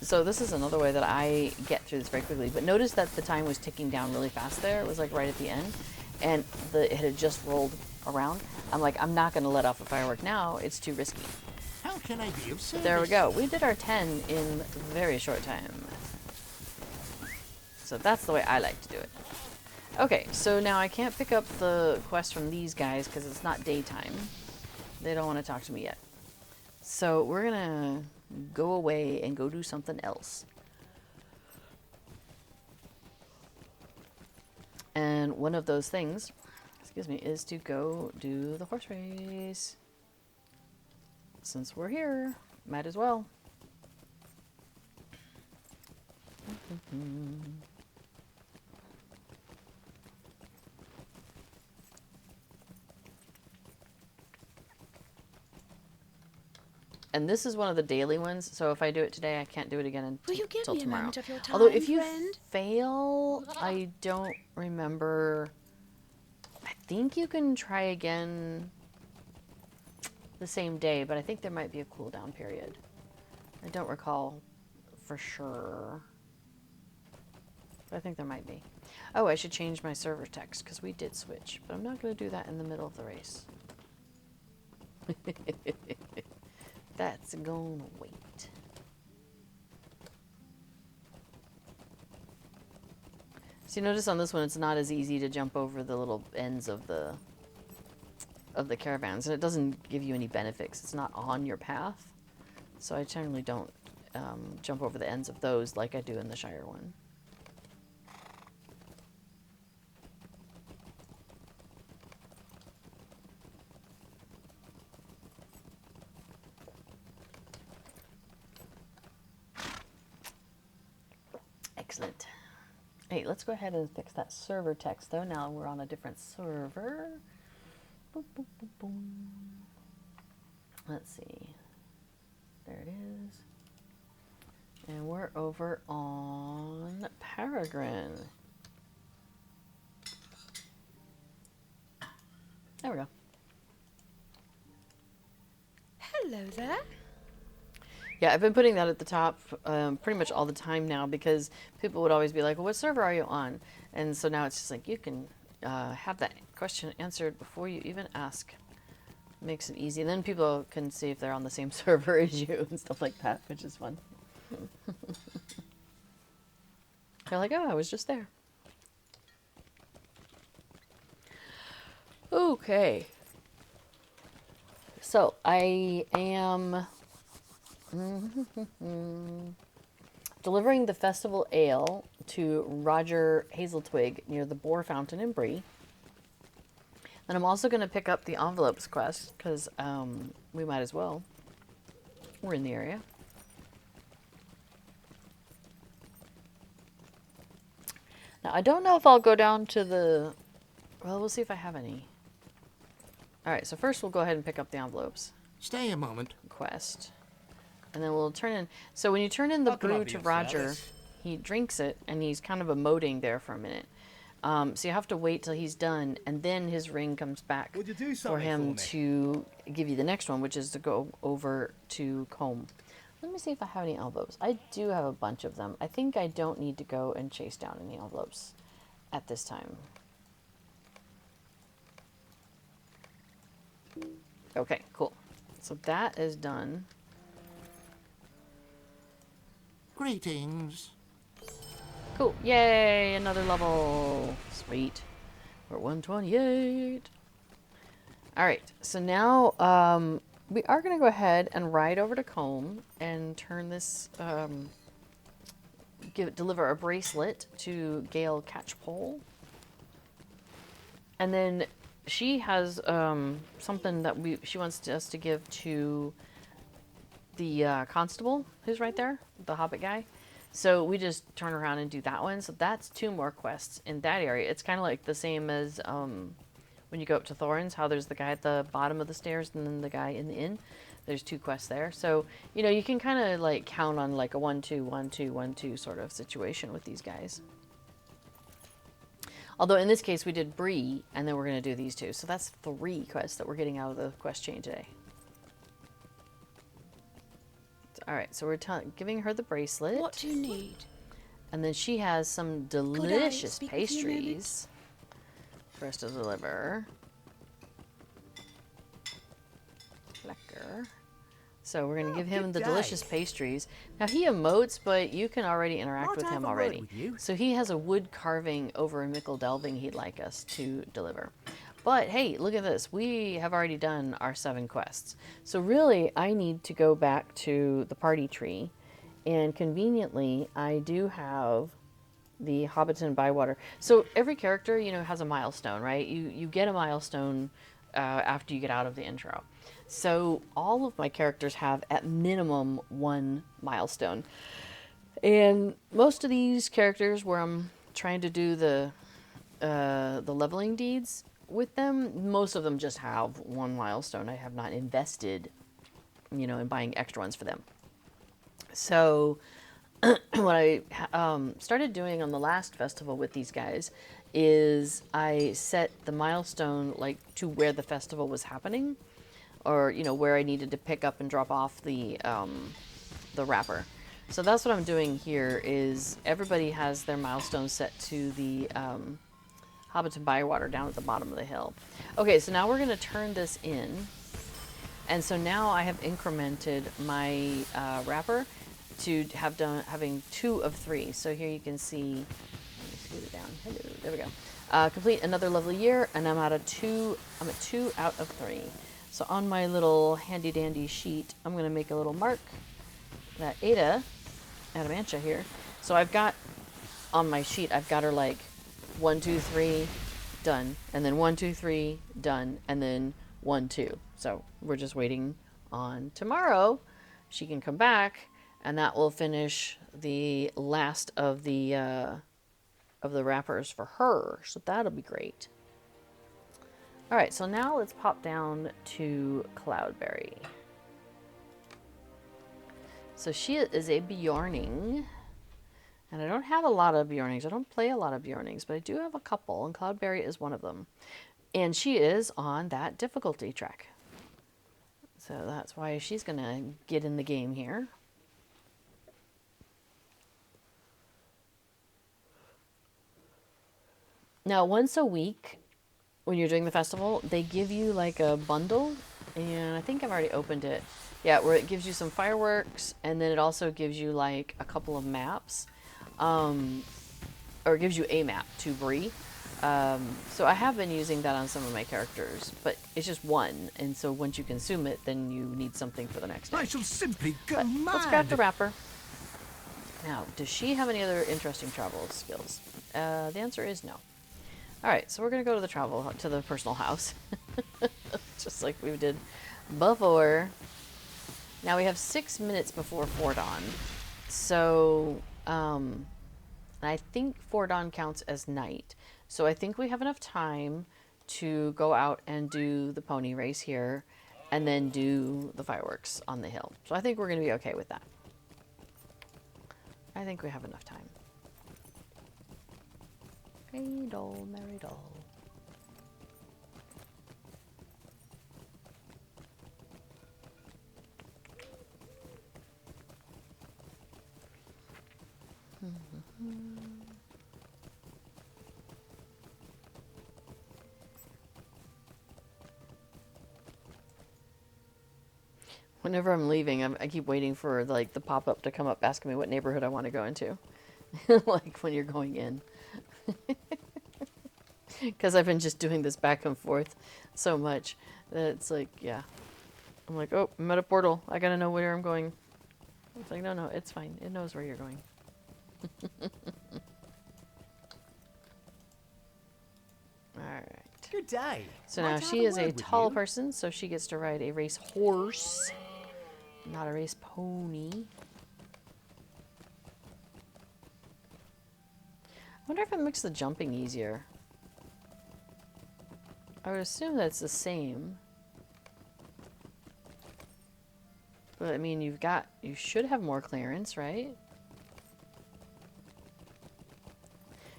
So this is another way that I get through this very quickly. But notice that the time was ticking down really fast there. It was like right at the end, and it had just rolled around. I'm like, I'm not going to let off a firework now. It's too risky. How can I be of service? There we go. We did our 10 in a very short time. So that's the way I like to do it. Okay, so now I can't pick up the quest from these guys because it's not daytime. They don't want to talk to me yet. So we're going to go away and go do something else. And one of those things, excuse me, is to go do the horse race. Since we're here, might as well. And this is one of the daily ones, so if I do it today, I can't do it again Will you give until me a tomorrow. moment of your time, Although if you friend? fail, I don't remember. I think you can try again the same day, but I think there might be a cooldown period. I don't recall for sure, but I think there might be. Oh, I should change my server text because we did switch, but I'm not going to do that in the middle of the race. That's gonna wait. So you notice on this one, it's not as easy to jump over the little ends of the caravans, and it doesn't give you any benefits. It's not on your path, so I generally don't jump over the ends of those like I do in the Shire one. Excellent. Hey, let's go ahead and fix that server text, though. Now we're on a different server. Boom, boom, boom, boom. Let's see. There it is. And we're over on Peregrin. There we go. Hello there. Yeah, I've been putting that at the top pretty much all the time now, because people would always be like, well, what server are you on? And so now it's just like, you can have that question answered before you even ask. Makes it easy. And then people can see if they're on the same server as you and stuff like that, which is fun. They're like, oh, I was just there. Okay. So I am delivering the festival ale to Roger Hazeltwig near the Boar Fountain in Bree. And I'm also going to pick up the envelopes quest, because we might as well. We're in the area. Now, I don't know if I'll go down to the... Well, we'll see if I have any. Alright, so first we'll go ahead and pick up the envelopes Stay a moment. quest. And then we'll turn in. So when you turn in the How can I brew be to of Roger, service? he drinks it, and he's kind of emoting there for a minute. So you have to wait till he's done, and then his ring comes back Would you do for something him for me? to give you the next one, which is to go over to Combe. Let me see if I have any envelopes. I do have a bunch of them. I think I don't need to go and chase down any envelopes at this time. Okay, cool. So that is done. Greetings. Cool. Yay, another level. Sweet. We're at 128. Alright, so now we are going to go ahead and ride over to Combe and turn this, deliver a bracelet to Gale Catchpole. And then she has something that she wants us to give to the constable who's right there, the Hobbit guy. So we just turn around and do that one. So that's 2 more quests in that area. It's kind of like the same as when you go up to Thorin's, how there's the guy at the bottom of the stairs and then the guy in the inn. There's 2 quests there. So, you know, you can kind of like count on like a 1-2, 1-2, 1-2 sort of situation with these guys. Although in this case we did Bree, and then we're going to do these 2. So that's 3 quests that we're getting out of the quest chain today. Alright, so we're giving her the bracelet. What do you need? And then she has some delicious pastries for us to deliver. Lecker. So we're going to give him the delicious pastries. Now he emotes, but you can already interact with him already. So he has a wood carving over in Mickle Delving he'd like us to deliver. But hey, look at this. We have already done our 7 quests. So really, I need to go back to the party tree. And conveniently, I do have the Hobbiton Bywater. So every character, you know, has a milestone, right? You get a milestone after you get out of the intro. So all of my characters have at minimum 1 milestone. And most of these characters where I'm trying to do the leveling deeds with them, most of them just have 1 milestone. I have not invested, you know, in buying extra ones for them. So what I started doing on the last festival with these guys is I set the milestone like to where the festival was happening, or you know where I needed to pick up and drop off the wrapper. So that's what I'm doing here. Is everybody has their milestone set to the Hobbiton Bywater down at the bottom of the hill. Okay, so now we're going to turn this in. And so now I have incremented my wrapper to having 2 of 3. So here you can see, let me scoot it down. Hello, there we go. Complete another lovely year, and I'm at 2 out of 3. So on my little handy dandy sheet, I'm going to make a little mark that Ada, Adamantia here. So I've got on my sheet, I've got her like 1, 2, 3, done, and then 1, 2, 3, done, and then 1, 2. So we're just waiting on tomorrow. She can come back, and that will finish the last of the wrappers for her. So that'll be great. All right, so now let's pop down to Cloudberry. So she is a Bjorning. And I don't have a lot of Bjornings. I don't play a lot of Bjornings, but I do have a couple, and Cloudberry is one of them. And she is on that difficulty track. So that's why she's going to get in the game here. Now, once a week, when you're doing the festival, they give you like a bundle, and I think I've already opened it. Yeah, where it gives you some fireworks, and then it also gives you like a couple of maps. Or it gives you a map to Bree. So I have been using that on some of my characters, but it's just 1, and so once you consume it, then you need something for the next day. I shall simply go But mad. let's grab the wrapper. Now, does she have any other interesting travel skills? The answer is no. Alright, so we're going to go to the personal house. Just like we did before. Now we have 6 minutes before Fordawn. So, I think Fordawn counts as night. So I think we have enough time to go out and do the pony race here. and then do the fireworks on the hill. So I think we're going to be okay with that. I think we have enough time. Hey doll, merry doll. Whenever I'm leaving, I keep waiting for like the pop-up to come up asking me what neighborhood I want to go into. Like when you're going in. Because I've been just doing this back and forth so much that it's like, yeah. I'm like, oh, I'm at a portal. I gotta know where I'm going. It's like, no, it's fine. It knows where you're going. Alright. Good day. So Might now I have she is a word with tall you? person, so she gets to ride a race horse, not a race pony. I wonder if it makes the jumping easier. I would assume that it's the same. But I mean, you should have more clearance, right?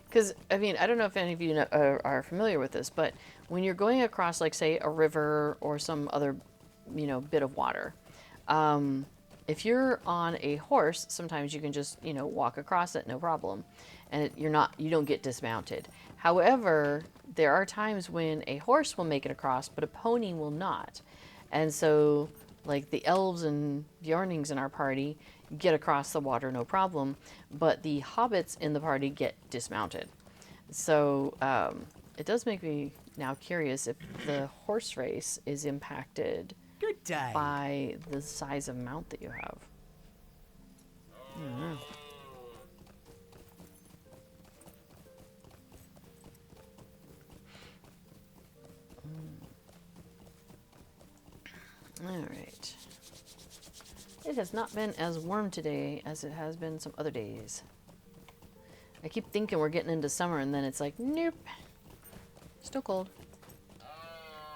Because, I mean, I don't know if any of you are familiar with this, but when you're going across, like, say, a river or some other, bit of water, if you're on a horse, sometimes you can just, walk across it, no problem. And you don't get dismounted. However, there are times when a horse will make it across, but a pony will not. And so, like, the elves and Bjornings in our party get across the water, no problem, but the hobbits in the party get dismounted. So it does make me now curious if the horse race is impacted Good day. by the size of mount that you have. I don't know. All right. It has not been as warm today as it has been some other days. I keep thinking we're getting into summer, and then it's like, nope. Still cold.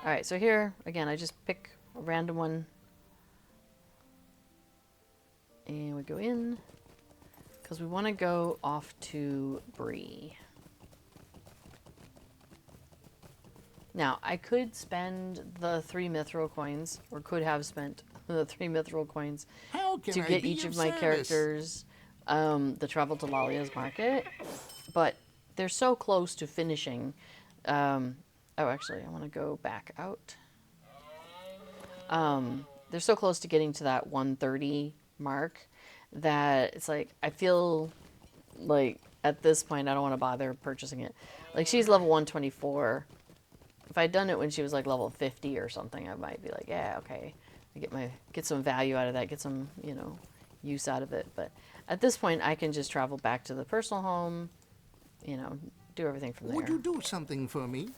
Alright, so here, again, I just pick a random one. And we go in. Because we want to go off to Bree. Now, I could spend the 3 mithril coins, or could have spent the 3 mithril coins How can to I get be each of of my service? characters the travel to Lalia's market, but they're so close to finishing. Oh, actually, I want to go back out. They're so close to getting to that 130 mark that it's like, I feel like at this point I don't want to bother purchasing it. Like, she's level 124. If I'd done it when she was like level 50 or something, I might be like, yeah, okay. I get some value out of that, get some, use out of it. But at this point, I can just travel back to the personal home, do everything from there. Would you do something for me?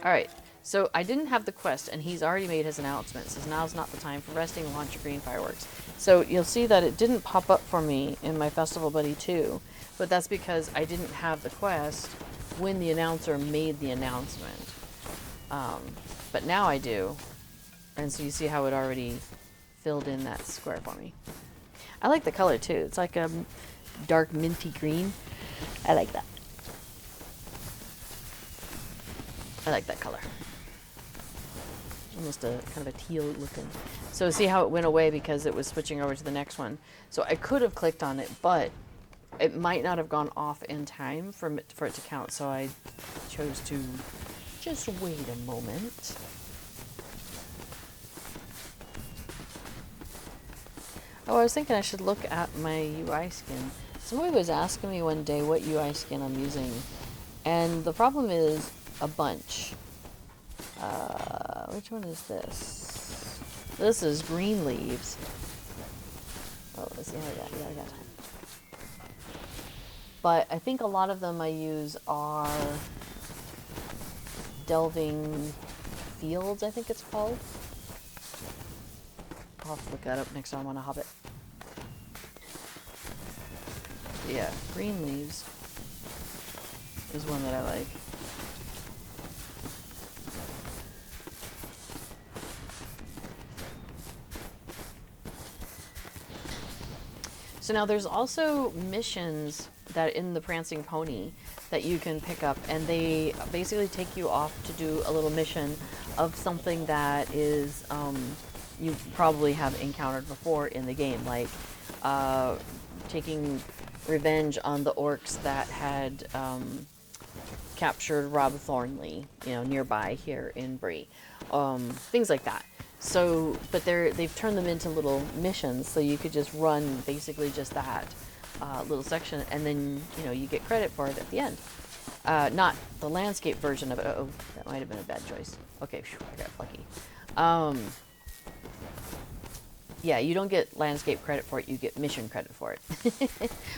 All right, so I didn't have the quest, and he's already made his announcement. Says now's not the time for resting and launch your green fireworks. So you'll see that it didn't pop up for me in my Festival Buddy 2, but that's because I didn't have the quest when the announcer made the announcement. But now I do, and so you see how it already filled in that square for me. I like the color too. It's like a dark minty green. I like that. I like that color. Almost a kind of a teal looking. So see how it went away because it was switching over to the next one. So I could have clicked on it, but it might not have gone off in time for it to count. So I chose to just wait a moment. Oh, I was thinking I should look at my UI skin. Somebody was asking me one day what UI skin I'm using, and the problem is a bunch. Which one is this? This is Green Leaves. Oh, let's see how I got. Yeah, I got time. But I think a lot of them I use are Delving Fields, I think it's called. I'll have to look that up next time I'm on a Hobbit. Yeah, Green Leaves is one that I like. So now there's also missions that in the Prancing Pony that you can pick up, and they basically take you off to do a little mission of something that is you probably have encountered before in the game, like taking revenge on the orcs that had captured Rob Thornley, you know, nearby here in Bree, things like that. So, but they've turned them into little missions, so you could just run basically just that little section, and then, you know, you get credit for it at the end. Not the landscape version of it. Oh, that might have been a bad choice. Okay, phew, I got lucky. Yeah, you don't get landscape credit for it, you get mission credit for it.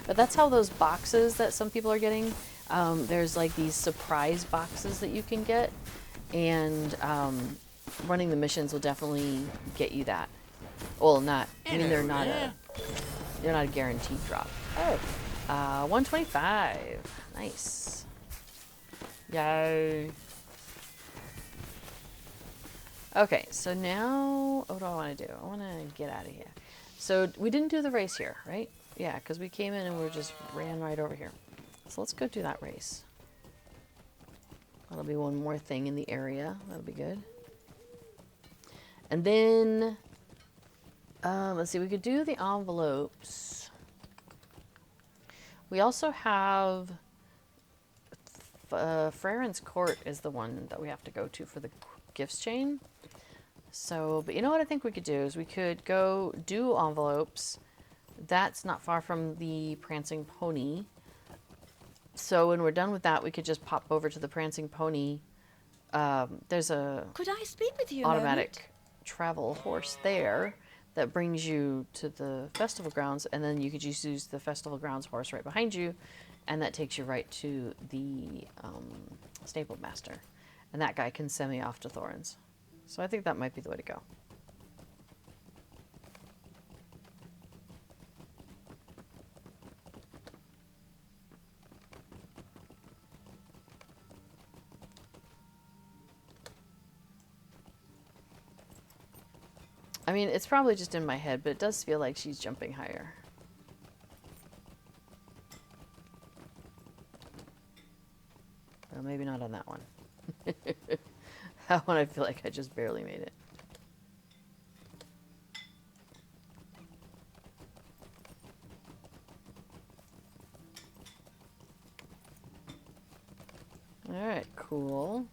But that's how those boxes that some people are getting, there's like these surprise boxes that you can get, and running the missions will definitely get you that. Well, not, I mean, they're not a guaranteed drop. Oh, 125, nice. Yay. Okay, so now, what do I want to do? I want to get out of here. So we didn't do the race here, right? Yeah, because we came in and we just ran right over here. So let's go do that race. That'll be one more thing in the area. That'll be good. And then, let's see, we could do the envelopes. We also have, Freren's Court is the one that we have to go to for the gifts chain. So, but you know what I think we could do is we could go do envelopes. That's not far from the Prancing Pony. So when we're done with that, we could just pop over to the Prancing Pony. There's a Could I speak with you automatic travel horse there that brings you to the festival grounds, and then you could just use the festival grounds horse right behind you, and that takes you right to the stable master, and that guy can send me off to Thorin's. So I think that might be the way to go. I mean, it's probably just in my head, but it does feel like she's jumping higher. Well, maybe not on that one. That one I feel like I just barely made it. Alright, cool.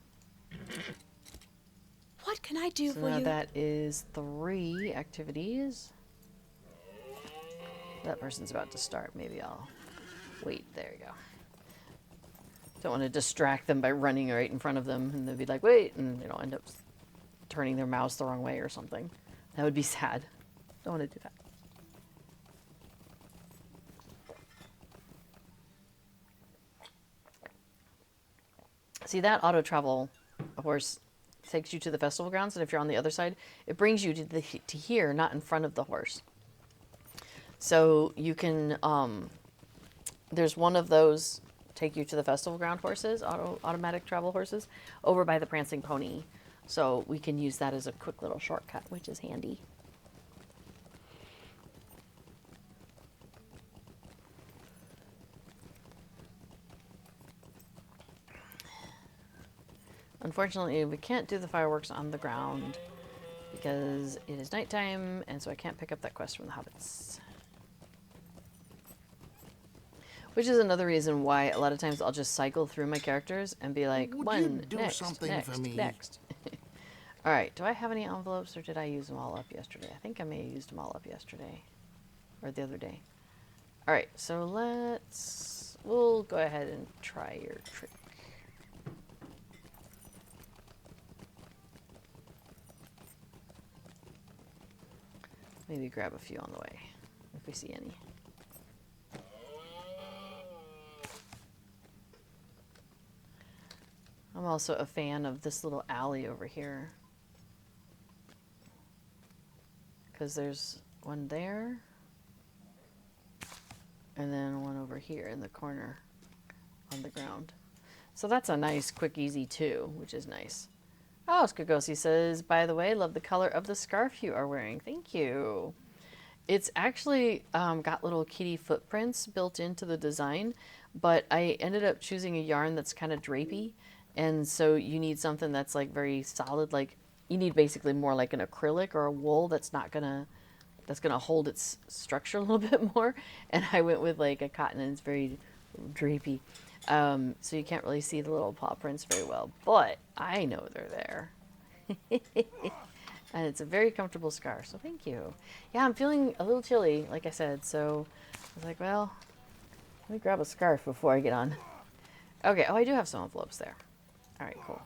What can I do So for now you? that is 3 activities. That person's about to start. Maybe I'll wait. There you go. Don't want to distract them by running right in front of them, and they'll be like, wait, and you know, end up turning their mouse the wrong way or something. That would be sad. Don't want to do that. See, that auto travel horse takes you to the festival grounds, and if you're on the other side, it brings you to here, not in front of the horse. So you can, there's one of those take you to the festival ground horses, automatic travel horses, over by the Prancing Pony. So we can use that as a quick little shortcut, which is handy. Unfortunately, we can't do the fireworks on the ground because it is nighttime, and so I can't pick up that quest from the hobbits. Which is another reason why a lot of times I'll just cycle through my characters and be like, Would one, you do next, something next, for me? next. All right, do I have any envelopes, or did I use them all up yesterday? I think I may have used them all up yesterday, or the other day. All right, so we'll go ahead and try your trick. Maybe grab a few on the way, if we see any. I'm also a fan of this little alley over here, because there's one there, and then one over here in the corner on the ground. So that's a nice, quick, easy too, which is nice. Oh, Skagosi says, by the way, love the color of the scarf you are wearing. Thank you. It's actually got little kitty footprints built into the design, but I ended up choosing a yarn that's kind of drapey, and so you need something that's like very solid. Like you need basically more like an acrylic or a wool that's gonna hold its structure a little bit more. And I went with like a cotton, and it's very drapey, so you can't really see the little paw prints very well. But I know they're there. And it's a very comfortable scarf, so thank you. Yeah, I'm feeling a little chilly, like I said, so I was like, well, let me grab a scarf before I get on. Okay, oh, I do have some envelopes there. All right, cool.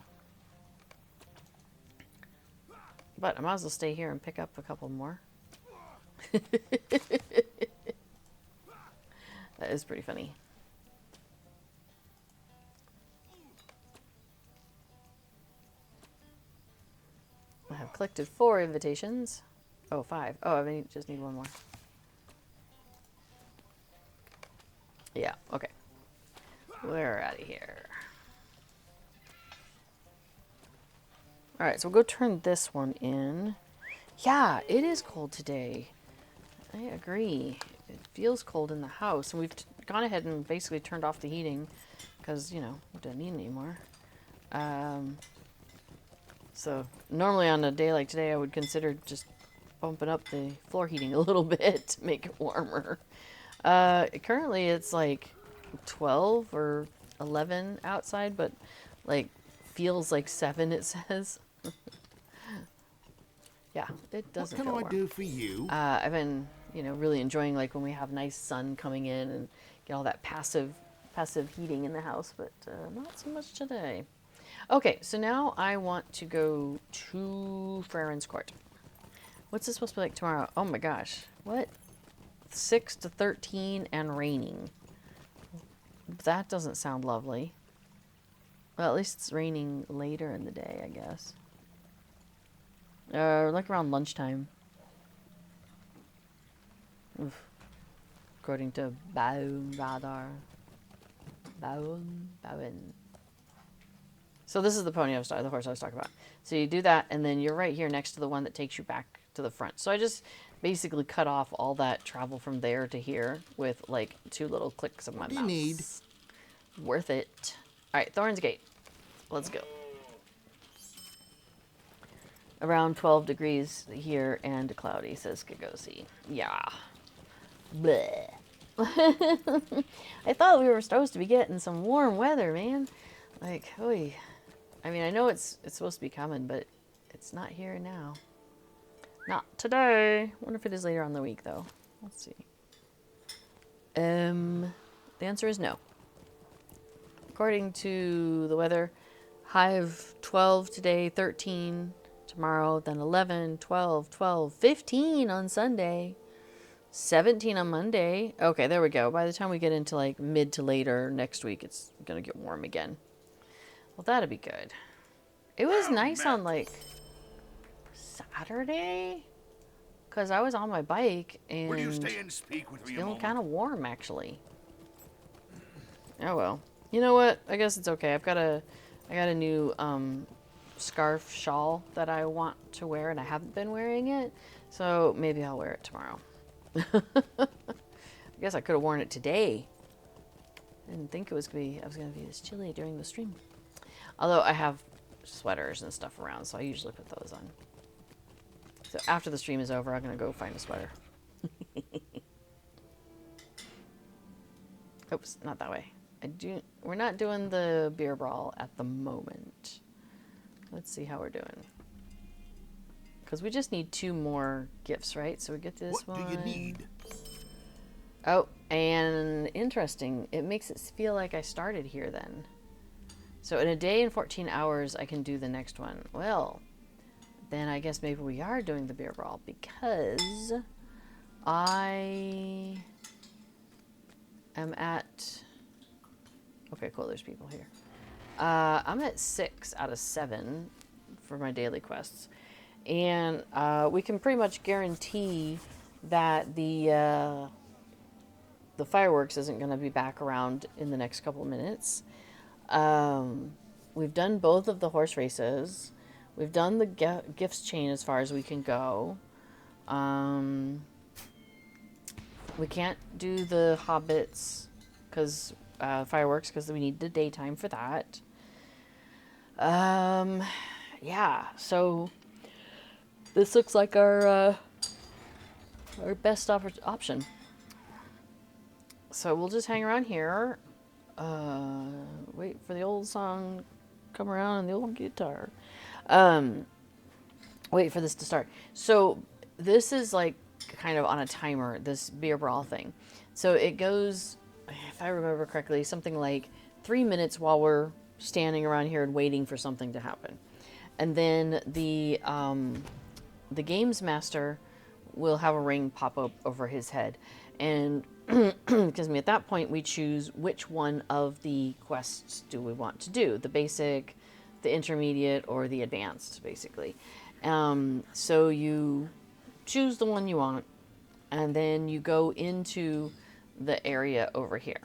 But I might as well stay here and pick up a couple more. That is pretty funny. I have collected 4 invitations. Oh, 5. Oh, I just need one more. Yeah, okay. We're out of here. Alright, so we'll go turn this one in. Yeah, it is cold today. I agree. It feels cold in the house. And we've gone ahead and basically turned off the heating because, you know, we don't need it anymore. So normally on a day like today, I would consider just bumping up the floor heating a little bit to make it warmer. Currently it's like 12 or 11 outside, but like feels like 7, it says. Yeah, it doesn't What feel can I warm. do for you? I've been, you know, really enjoying like when we have nice sun coming in and get all that passive heating in the house, but not so much today. Okay, so now I want to go to Farron's Court. What's this supposed to be like tomorrow? Oh my gosh, what? 6 to 13 and raining. That doesn't sound lovely. Well, at least it's raining later in the day, I guess. Like around lunchtime. Oof. According to Radar. Bowen. So this is the the horse I was talking about. So you do that, and then you're right here next to the one that takes you back to the front. So I just basically cut off all that travel from there to here with like 2 little clicks of my mouse. What do you need? Worth it. All right, Thorn's Gate. Let's go. Around 12 degrees here and cloudy, says Kagosi. Yeah. Bleh. I thought we were supposed to be getting some warm weather, man. Like, oy. I mean, I know it's supposed to be coming, but it's not here now. Not today. Wonder if it is later on in the week, though. Let's see. The answer is no. According to the weather, high of 12 today, 13 tomorrow, then 11, 12, 12, 15 on Sunday, 17 on Monday. Okay, there we go. By the time we get into like mid to later next week, it's going to get warm again. Well, that'd be good. It was nice on like Saturday because I was on my bike and Will you stay and speak with me a feeling moment? kind of warm actually. Oh well. You know what? I guess it's okay. I got a new scarf shawl that I want to wear and I haven't been wearing it, so maybe I'll wear it tomorrow. I guess I could have worn it today. I didn't think I was gonna be this chilly during the stream. Although I have sweaters and stuff around, so I usually put those on. So after the stream is over, I'm gonna go find a sweater. Oops, not that way. We're not doing the beer brawl at the moment. Let's see how we're doing. Because we just need 2 more gifts, right? So we get this one. What do you need? Oh, and interesting. It makes it feel like I started here then. So in a day and 14 hours, I can do the next one. Well, then I guess maybe we are doing the beer brawl because I am at... Okay, cool. There's people here. I'm at 6 out of 7 for my daily quests. And we can pretty much guarantee that the fireworks isn't going to be back around in the next couple of minutes. We've done both of the horse races. We've done the gifts chain as far as we can go. We can't do the Hobbits because fireworks, because we need the daytime for that. Yeah, so this looks like our best option. So we'll just hang around here. Wait for the old song come around and the old guitar. Wait for this to start. So this is like kind of on a timer, this beer brawl thing. So it goes, if I remember correctly, something like 3 minutes while we're standing around here and waiting for something to happen. And then the games master will have a ring pop up over his head. And because at that point we choose which one of the quests do we want to do, the basic, the intermediate, or the advanced, basically. So you choose the one you want, and then you go into the area over here.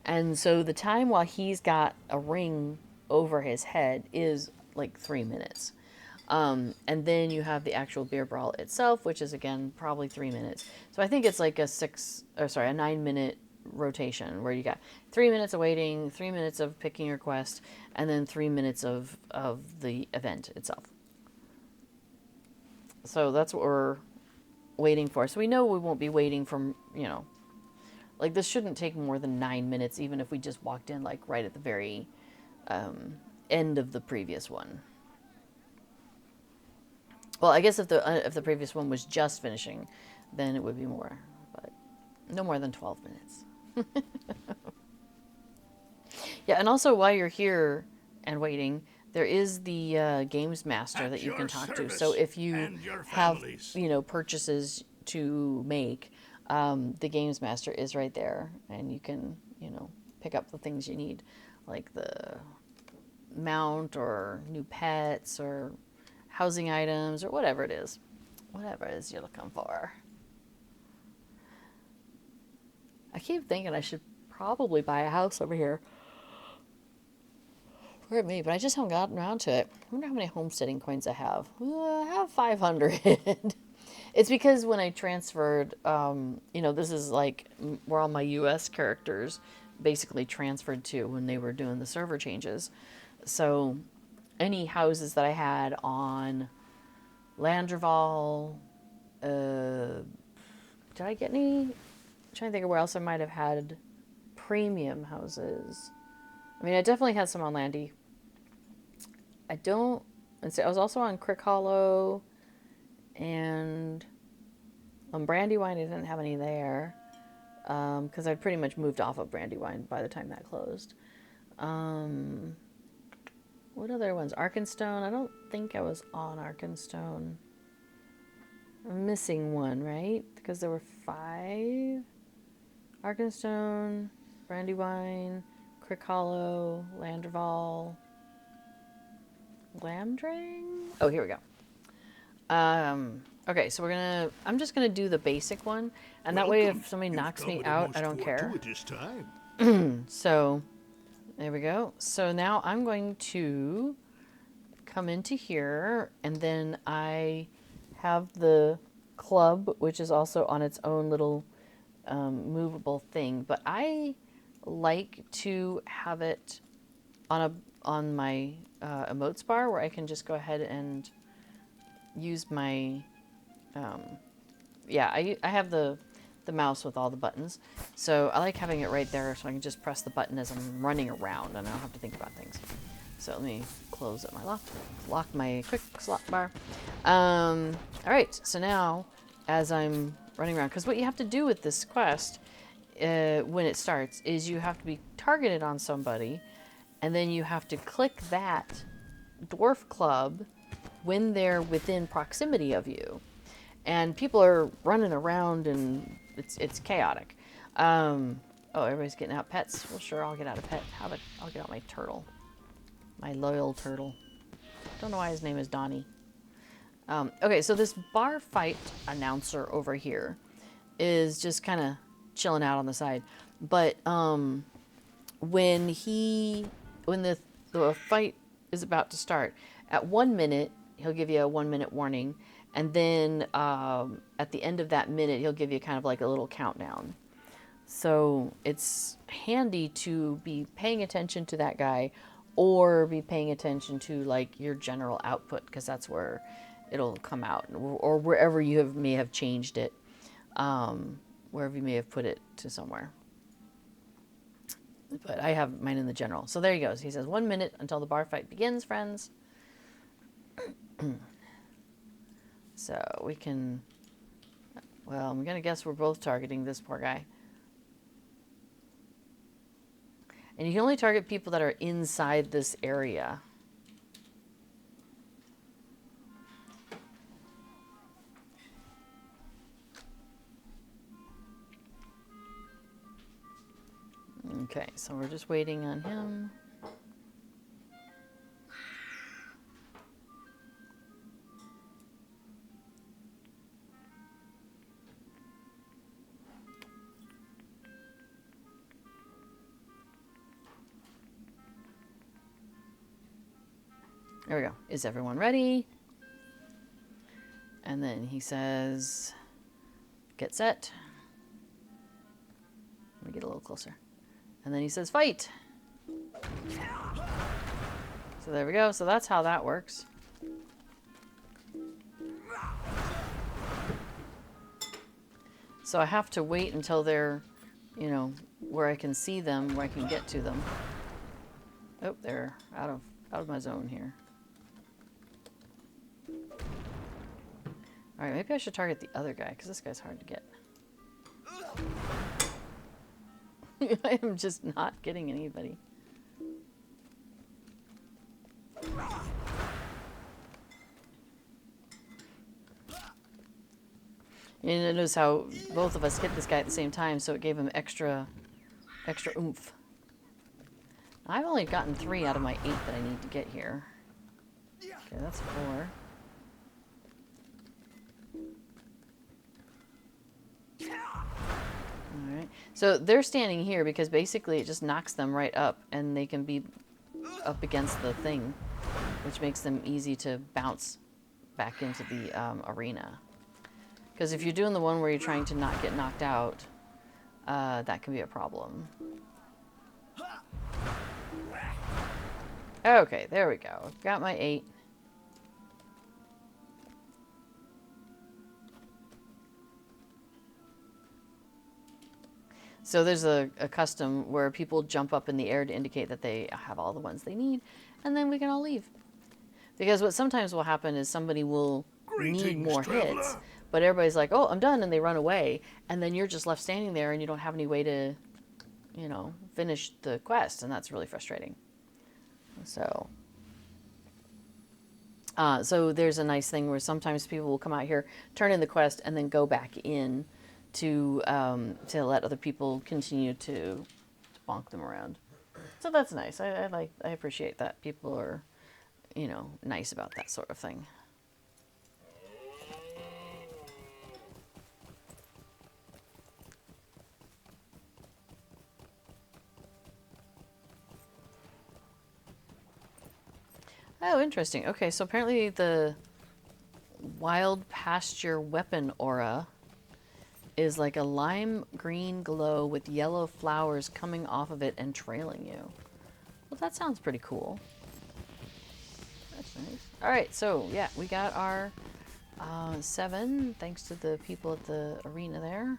And so the time while he's got a ring over his head is like 3 minutes. And then you have the actual beer brawl itself, which is again probably 3 minutes. So I think it's like a 9-minute rotation where you got 3 minutes of waiting, 3 minutes of picking your quest, and then 3 minutes of the event itself. So that's what we're waiting for. So we know we won't be waiting from, like this shouldn't take more than 9 minutes, even if we just walked in like right at the very end of the previous one. Well, I guess if the previous one was just finishing, then it would be more, but no more than 12 minutes. Yeah, and also while you're here and waiting, there is the games master that you can talk to. So if you have, purchases to make, the games master is right there, and you can, pick up the things you need, like the mount or new pets or housing items or whatever it is you're looking for. I keep thinking I should probably buy a house over here for me, but I just haven't gotten around to it. I wonder how many homesteading coins I have. I have 500. It's because when I transferred, this is like where all my US characters basically transferred to when they were doing the server changes. So any houses that I had on Landreval, did I get any? I'm trying to think of where else I might have had premium houses. I mean, I definitely had some on Landy. I was also on Crick Hollow, and on Brandywine I didn't have any there, because I'd pretty much moved off of Brandywine by the time that closed. What other ones? Arkenstone? I don't think I was on Arkenstone. I'm missing one, right? Because there were 5. Arkenstone, Brandywine, Crick Hollow, Landreval, Glamdrang? Oh, here we go. Okay, so I'm just gonna do the basic one, and that way if somebody knocks me out, I don't care. So, there we go. So now I'm going to come into here, and then I have the club, which is also on its own little movable thing, but I like to have it on my emotes bar, where I can just go ahead and use my I have the mouse with all the buttons, so I like having it right there, so I can just press the button as I'm running around and I don't have to think about things. So let me close up my lock my quick slot bar. All right, so now as I'm running around, because what you have to do with this quest when it starts is you have to be targeted on somebody, and then you have to click that dwarf club when they're within proximity of you. And people are running around, and it's chaotic. Oh, everybody's getting out pets. Well, sure, I'll get out a pet. I'll get out my turtle. My loyal turtle. Don't know why his name is Donnie. Okay, so this bar fight announcer over here is just kind of chilling out on the side. But when the fight is about to start, at 1 minute, he'll give you a 1 minute warning. And then at the end of that minute, he'll give you kind of like a little countdown. So it's handy to be paying attention to that guy or be paying attention to like your general output, because that's where it'll come out, or wherever you may have changed it, wherever you may have put it to somewhere. But I have mine in the general. So there he goes. He says 1 minute until the bar fight begins, friends. So we can, well, I'm going to guess we're both targeting this poor guy. And you can only target people that are inside this area. Okay, so we're just waiting on him. There we go. Is everyone ready? And then he says, get set. Let me get a little closer. And then he says, fight. So there we go. So that's how that works. So I have to wait until they're, you know, where I can see them, where I can get to them. Oh, they're out of my zone here. All right, maybe I should target the other guy, because this guy's hard to get. I am just not getting anybody. You notice how both of us hit this guy at the same time, so it gave him extra oomph. I've only gotten 3 out of my 8 that I need to get here. Okay, that's 4. Alright, so they're standing here because basically it just knocks them right up and they can be up against the thing, which makes them easy to bounce back into the arena. Because if you're doing the one where you're trying to not get knocked out, that can be a problem. Okay, there we go. Got my 8. So there's a custom where people jump up in the air to indicate that they have all the ones they need, and then we can all leave. Because what sometimes will happen is somebody will need more hits, but everybody's like, oh, I'm done, and they run away, and then you're just left standing there and you don't have any way to, you know, finish the quest, and that's really frustrating. So, so there's a nice thing where sometimes people will come out here, turn in the quest, and then go back in to let other people continue to bonk them around. So that's nice. I appreciate that people are, you know, nice about that sort of thing. Oh, interesting. Okay, so apparently the wild pasture weapon aura is like a lime green glow with yellow flowers coming off of it and trailing you. Well, that sounds pretty cool. That's nice. All right, so yeah, we got our 7 thanks to the people at the arena there.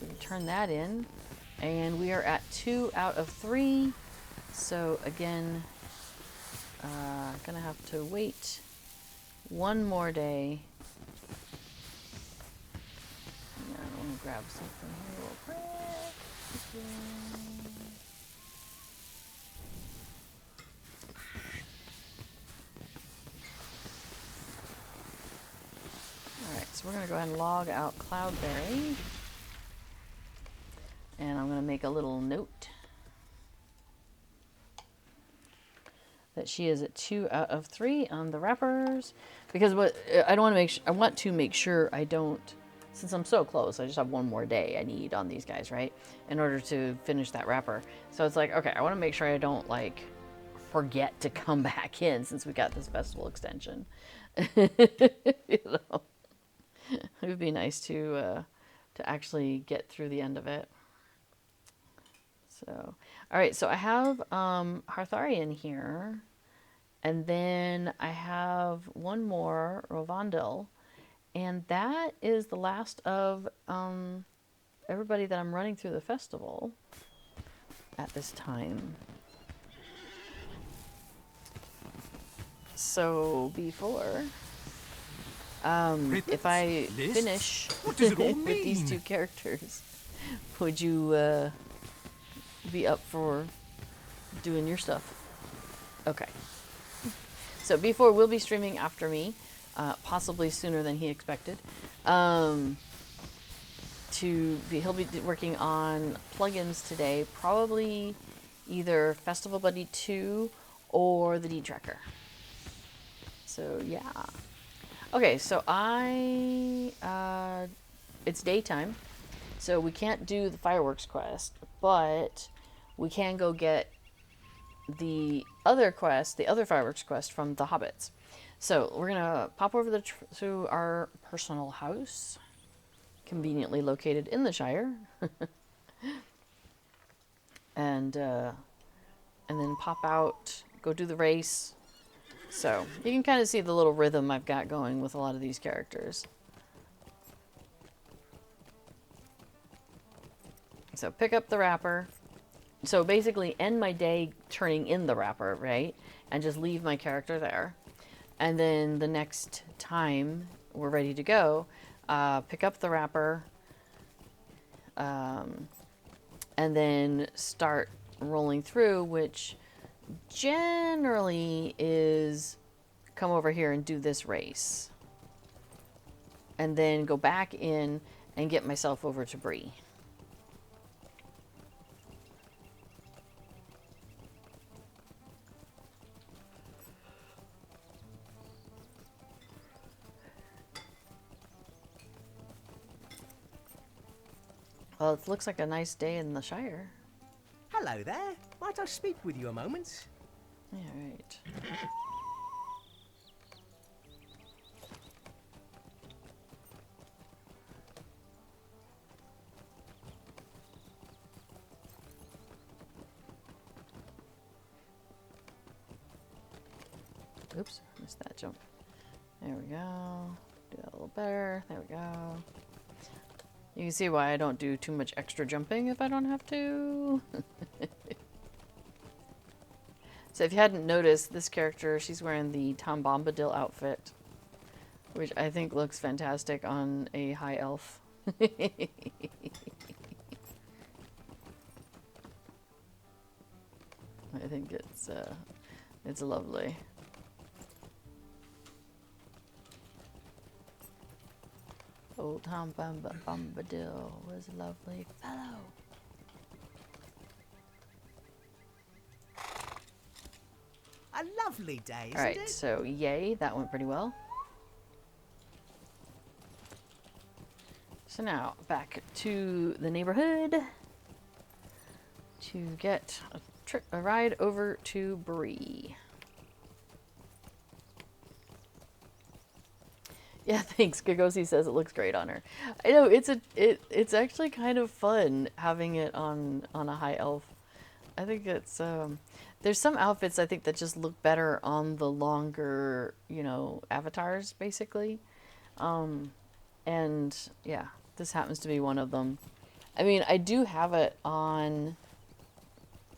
We can turn that in, and we are at 2 out of 3. So again, gonna have to wait 1 more day. I want to grab something here real quick. Alright, so we're going to go ahead and log out Cloudberry. And I'm going to make a little note that she is at 2 out of 3 on the wrappers. Because what I don't want to make I want to make sure I don't, since I'm so close, I just have 1 more day I need on these guys, right? In order to finish that wrapper. So it's like, okay, I want to make sure I don't, like, forget to come back in since we got this festival extension. You know, it would be nice to actually get through the end of it. So, all right. So I have Hartharian here, and then I have one more Rovandil, and that is the last of everybody that I'm running through the festival at this time. So before, if I Lists? finish What does it all with these mean? two characters, would you be up for doing your stuff? Okay. So before will be streaming after me, possibly sooner than he expected. He'll be working on plugins today, probably either Festival Buddy 2 or the D-Tracker. So yeah. Okay, so it's daytime, so we can't do the fireworks quest, but we can go get the other quest, the other fireworks quest from the Hobbits. So we're gonna pop over to our personal house, conveniently located in the Shire, and then pop out, go do the race. So you can kind of see the little rhythm I've got going with a lot of these characters. So pick up the wrapper. So basically end my day turning in the wrapper, right? And just leave my character there. And then the next time we're ready to go, pick up the wrapper, and then start rolling through, which generally is come over here and do this race. And then go back in and get myself over to Bree. Well, it looks like a nice day in the Shire. Hello there. Might I speak with you a moment? Yeah, right. Oops, missed that jump. There we go. Do that a little better. There we go. You can see why I don't do too much extra jumping if I don't have to. So if you hadn't noticed, this character, she's wearing the Tom Bombadil outfit, which I think looks fantastic on a high elf. I think it's lovely. Old Tom Bombadil was a lovely fellow. A lovely day, isn't Alright, it? so yay, that went pretty well. So now, back to the neighborhood to get a ride over to Bree. Yeah, thanks. Gagosi says it looks great on her. I know it's actually kind of fun having it on a high elf. I think it's there's some outfits I think that just look better on the longer, avatars basically. And yeah, this happens to be one of them. I mean, I do have it on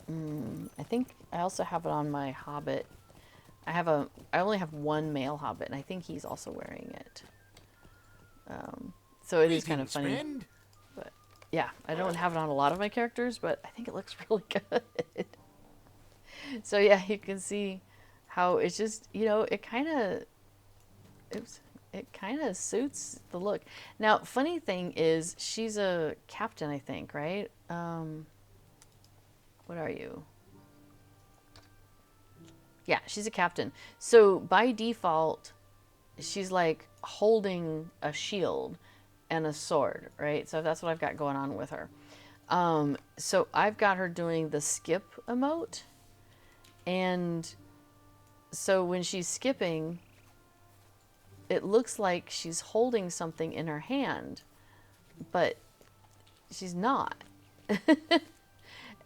I think I also have it on my Hobbit. I only have one male Hobbit, and I think he's also wearing it. So it is kind of funny. Friend. But yeah, I don't have it on a lot of my characters, but I think it looks really good. So yeah, you can see how it's just, it kind of suits the look. Now, funny thing is, she's a captain, I think, right? What are you? Yeah, she's a captain. So by default, she's like holding a shield and a sword, right? So that's what I've got going on with her. So I've got her doing the skip emote. And so when she's skipping, it looks like she's holding something in her hand, but she's not.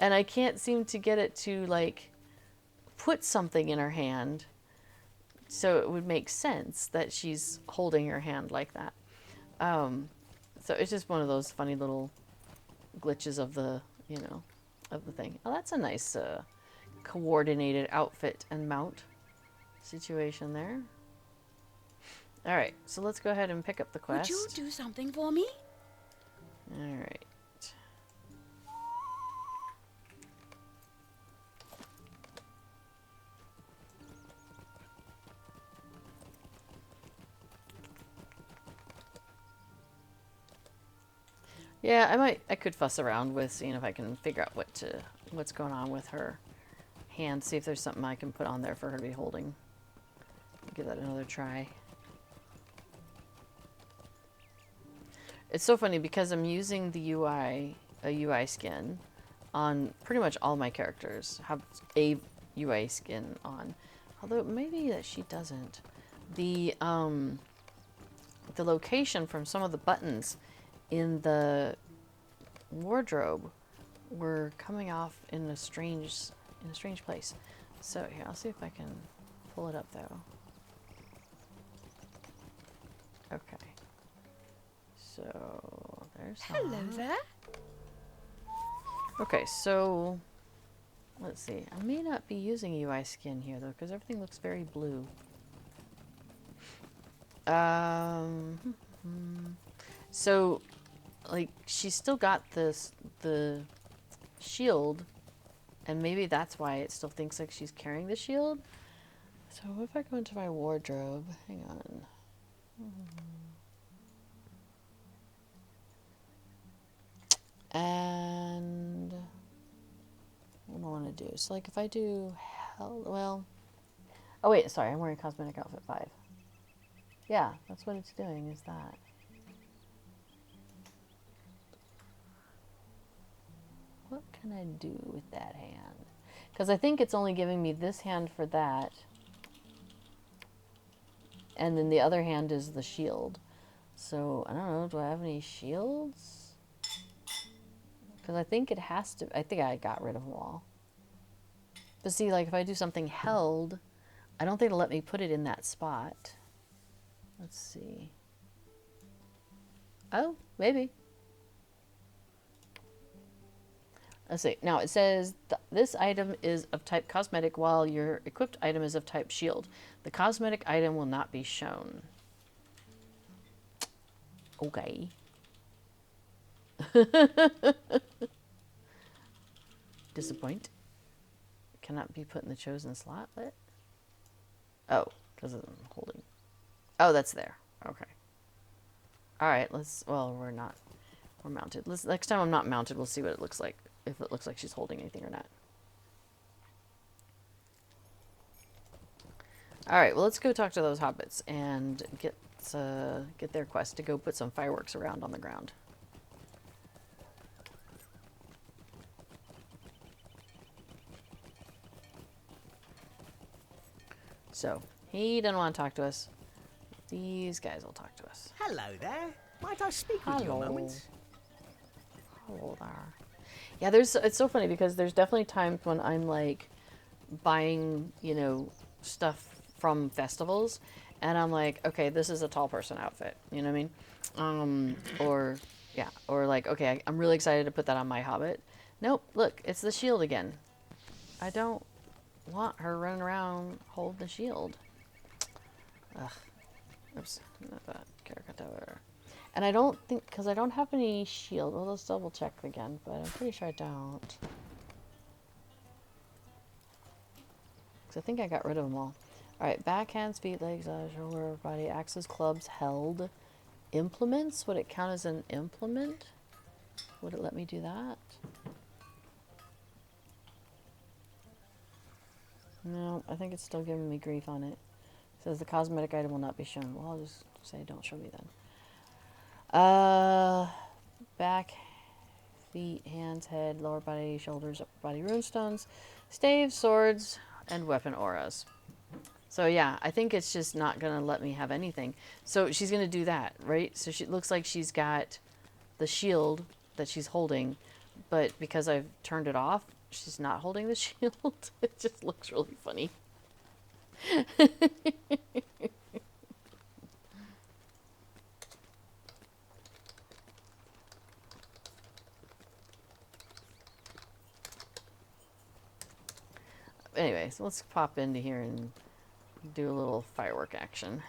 And I can't seem to get it to like put something in her hand so it would make sense that she's holding her hand like that. So it's just one of those funny little glitches of the, you know, of the thing. Oh, that's a nice coordinated outfit and mount situation there. All right, so let's go ahead and pick up the quest. Would you do something for me? All right. Yeah, I could fuss around with seeing if I can figure out what's going on with her hand, see if there's something I can put on there for her to be holding. Give that another try. It's so funny because I'm using the UI, a UI skin on pretty much all my characters. Have a UI skin on. Although maybe that she doesn't. The location from some of the buttons in the wardrobe were coming off in a strange place. So here, I'll see if I can pull it up though. Okay. So there's Hello that. there. Okay, so let's see. I may not be using UI skin here though, because everything looks very blue. So like she's still got the shield, and maybe that's why it still thinks like she's carrying the shield. So if I go into my wardrobe, hang on. And what do I want to do? So like if I do well, oh wait, sorry, I'm wearing cosmetic outfit 5. Yeah, that's what it's doing, is that. What can I do with that hand? Because I think it's only giving me this hand for that. And then the other hand is the shield. So, I don't know, do I have any shields? Because I think it has to, I think I got rid of them all. But see, like if I do something held, I don't think it'll let me put it in that spot. Let's see. Oh, maybe. Let's see. Now it says this item is of type cosmetic while your equipped item is of type shield. The cosmetic item will not be shown. Okay. Disappoint. Cannot be put in the chosen slot. What? Oh, because I'm holding. Oh, that's there. Okay. All right. Let's. Well, we're not. We're mounted. Next time I'm not mounted, we'll see what it looks like. If it looks like she's holding anything or not. All right. Well, let's go talk to those hobbits and get their quest to go put some fireworks around on the ground. So he doesn't want to talk to us. These guys will talk to us. Hello there. Might I speak with you a moment? Hello there. Yeah, it's so funny because there's definitely times when I'm like buying, you know, stuff from festivals and I'm like, okay, this is a tall person outfit. You know what I mean? Or like, okay, I'm really excited to put that on my Hobbit. Nope, look, it's the shield again. I don't want her running around holding the shield. Ugh. Oops, not that caricature. And I don't think, because I don't have any shield. Well, let's double check again, but I'm pretty sure I don't. Because I think I got rid of them all. Alright, back, hands, feet, legs, shoulder, body, axes, clubs, held. Implements? Would it count as an implement? Would it let me do that? No, I think it's still giving me grief on it. It says the cosmetic item will not be shown. Well, I'll just say don't show me then. Back, feet, hands, head, lower body, shoulders, upper body, runestones, staves, swords, and weapon auras. So yeah, I think it's just not gonna let me have anything. So she's gonna do that, right? So she looks like she's got the shield that she's holding, but because I've turned it off, she's not holding the shield. It just looks really funny. Anyways, let's pop into here and do a little firework action.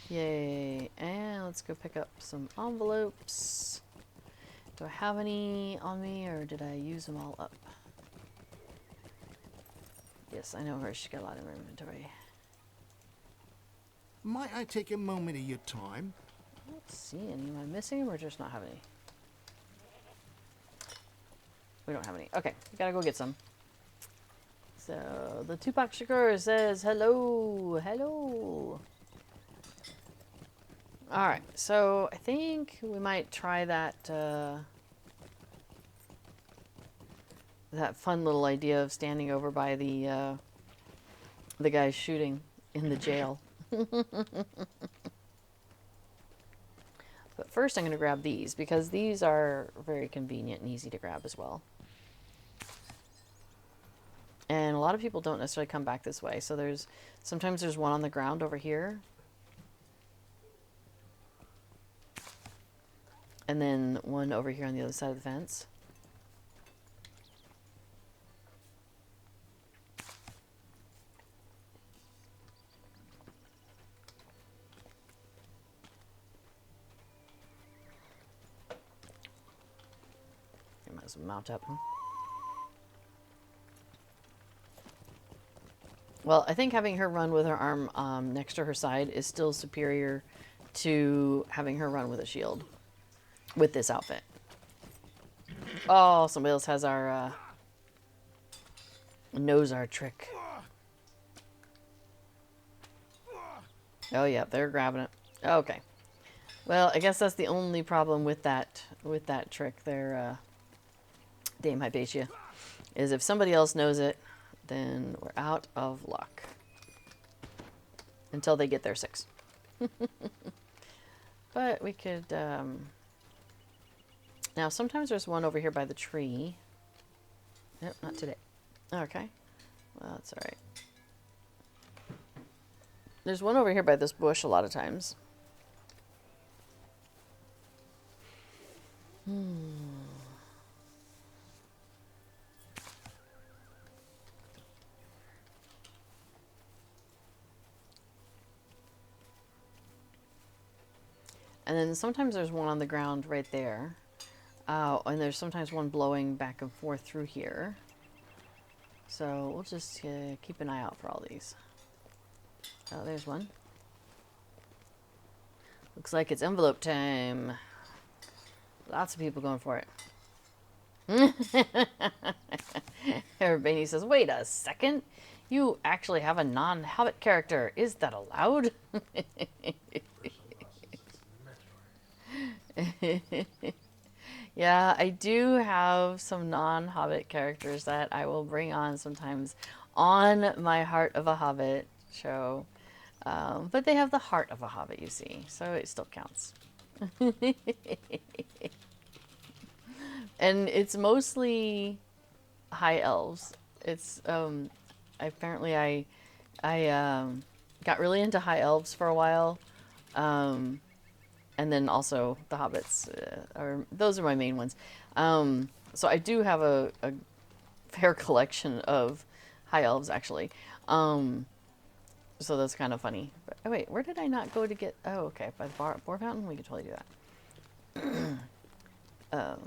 Yay. And let's go pick up some envelopes. Do I have any on me, or did I use them all up? Yes, I know her. She's got a lot in her inventory. Might I take a moment of your time? I don't see any. Am I missing them or just not have any? We don't have any. Okay, we gotta go get some. So the Tupac Shakur says hello, hello. All right, so I think we might try that that fun little idea of standing over by the guy shooting in the jail. But first I'm going to grab these, because these are very convenient and easy to grab as well. And a lot of people don't necessarily come back this way. So sometimes there's one on the ground over here. And then one over here on the other side of the fence. Might as well mount up. Well, I think having her run with her arm next to her side is still superior to having her run with a shield with this outfit. Oh, somebody else has our knows our trick. Oh yeah, they're grabbing it. Okay. Well, I guess that's the only problem with that trick there, Dame Hypatia, is if somebody else knows it, then we're out of luck. Until they get their 6. But we could, now sometimes there's one over here by the tree. Nope, not today. Okay. Well, that's alright. There's one over here by this bush a lot of times. And then sometimes there's one on the ground right there. And there's sometimes one blowing back and forth through here. So we'll just keep an eye out for all these. Oh, there's one. Looks like it's envelope time. Lots of people going for it. Everybody says, wait a second. You actually have a non-Hobbit character. Is that allowed? Yeah, I do have some non-Hobbit characters that I will bring on sometimes on my Heart of a Hobbit show. But they have the heart of a Hobbit, you see, so it still counts. And it's mostly high elves. It's apparently I got really into high elves for a while. And then also the hobbits, those are my main ones. So I do have a fair collection of high elves, actually. So that's kind of funny. But, oh wait, where did I not go to get? Oh, okay, by the boar fountain. We could totally do that. Oh,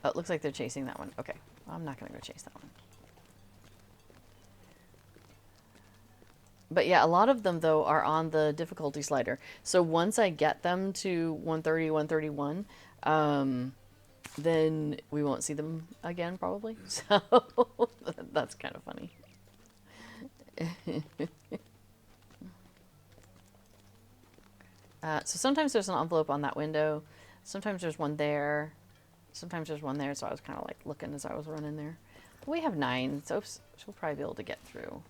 it looks like they're chasing that one. Okay, I'm not gonna go chase that one. But yeah, a lot of them, though, are on the difficulty slider. So once I get them to 130, 131, then we won't see them again, probably. So that's kind of funny. So sometimes there's an envelope on that window. Sometimes there's one there. sometimes there's one there, so I was kind of like looking as I was running there. We have 9, so she'll probably be able to get through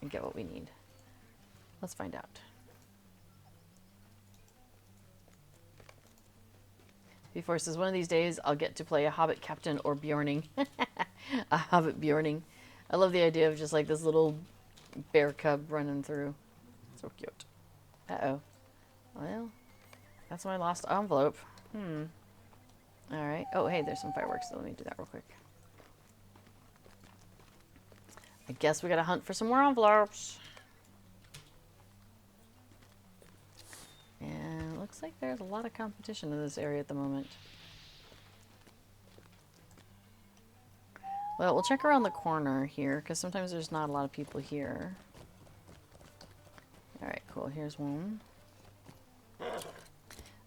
and get what we need. Let's find out. Before says, one of these days I'll get to play a Hobbit captain or Bjorning. A Hobbit Bjorning. I love the idea of just like this little bear cub running through. So cute. Uh-oh. Well, that's my lost envelope. Alright. Oh, hey, there's some fireworks, so let me do that real quick. I guess we gotta hunt for some more envelopes. And it looks like there's a lot of competition in this area at the moment. Well, we'll check around the corner here, because sometimes there's not a lot of people here. Alright, cool. Here's one.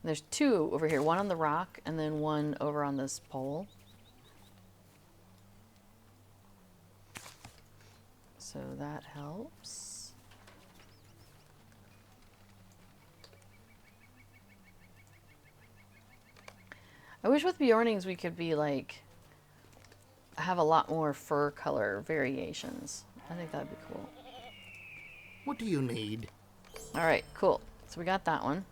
There's 2 over here. One on the rock, and then one over on this pole. So that helps. I wish with Bjornings we could be like, have a lot more fur color variations. I think that'd be cool. What do you need? Alright, cool. So we got that one.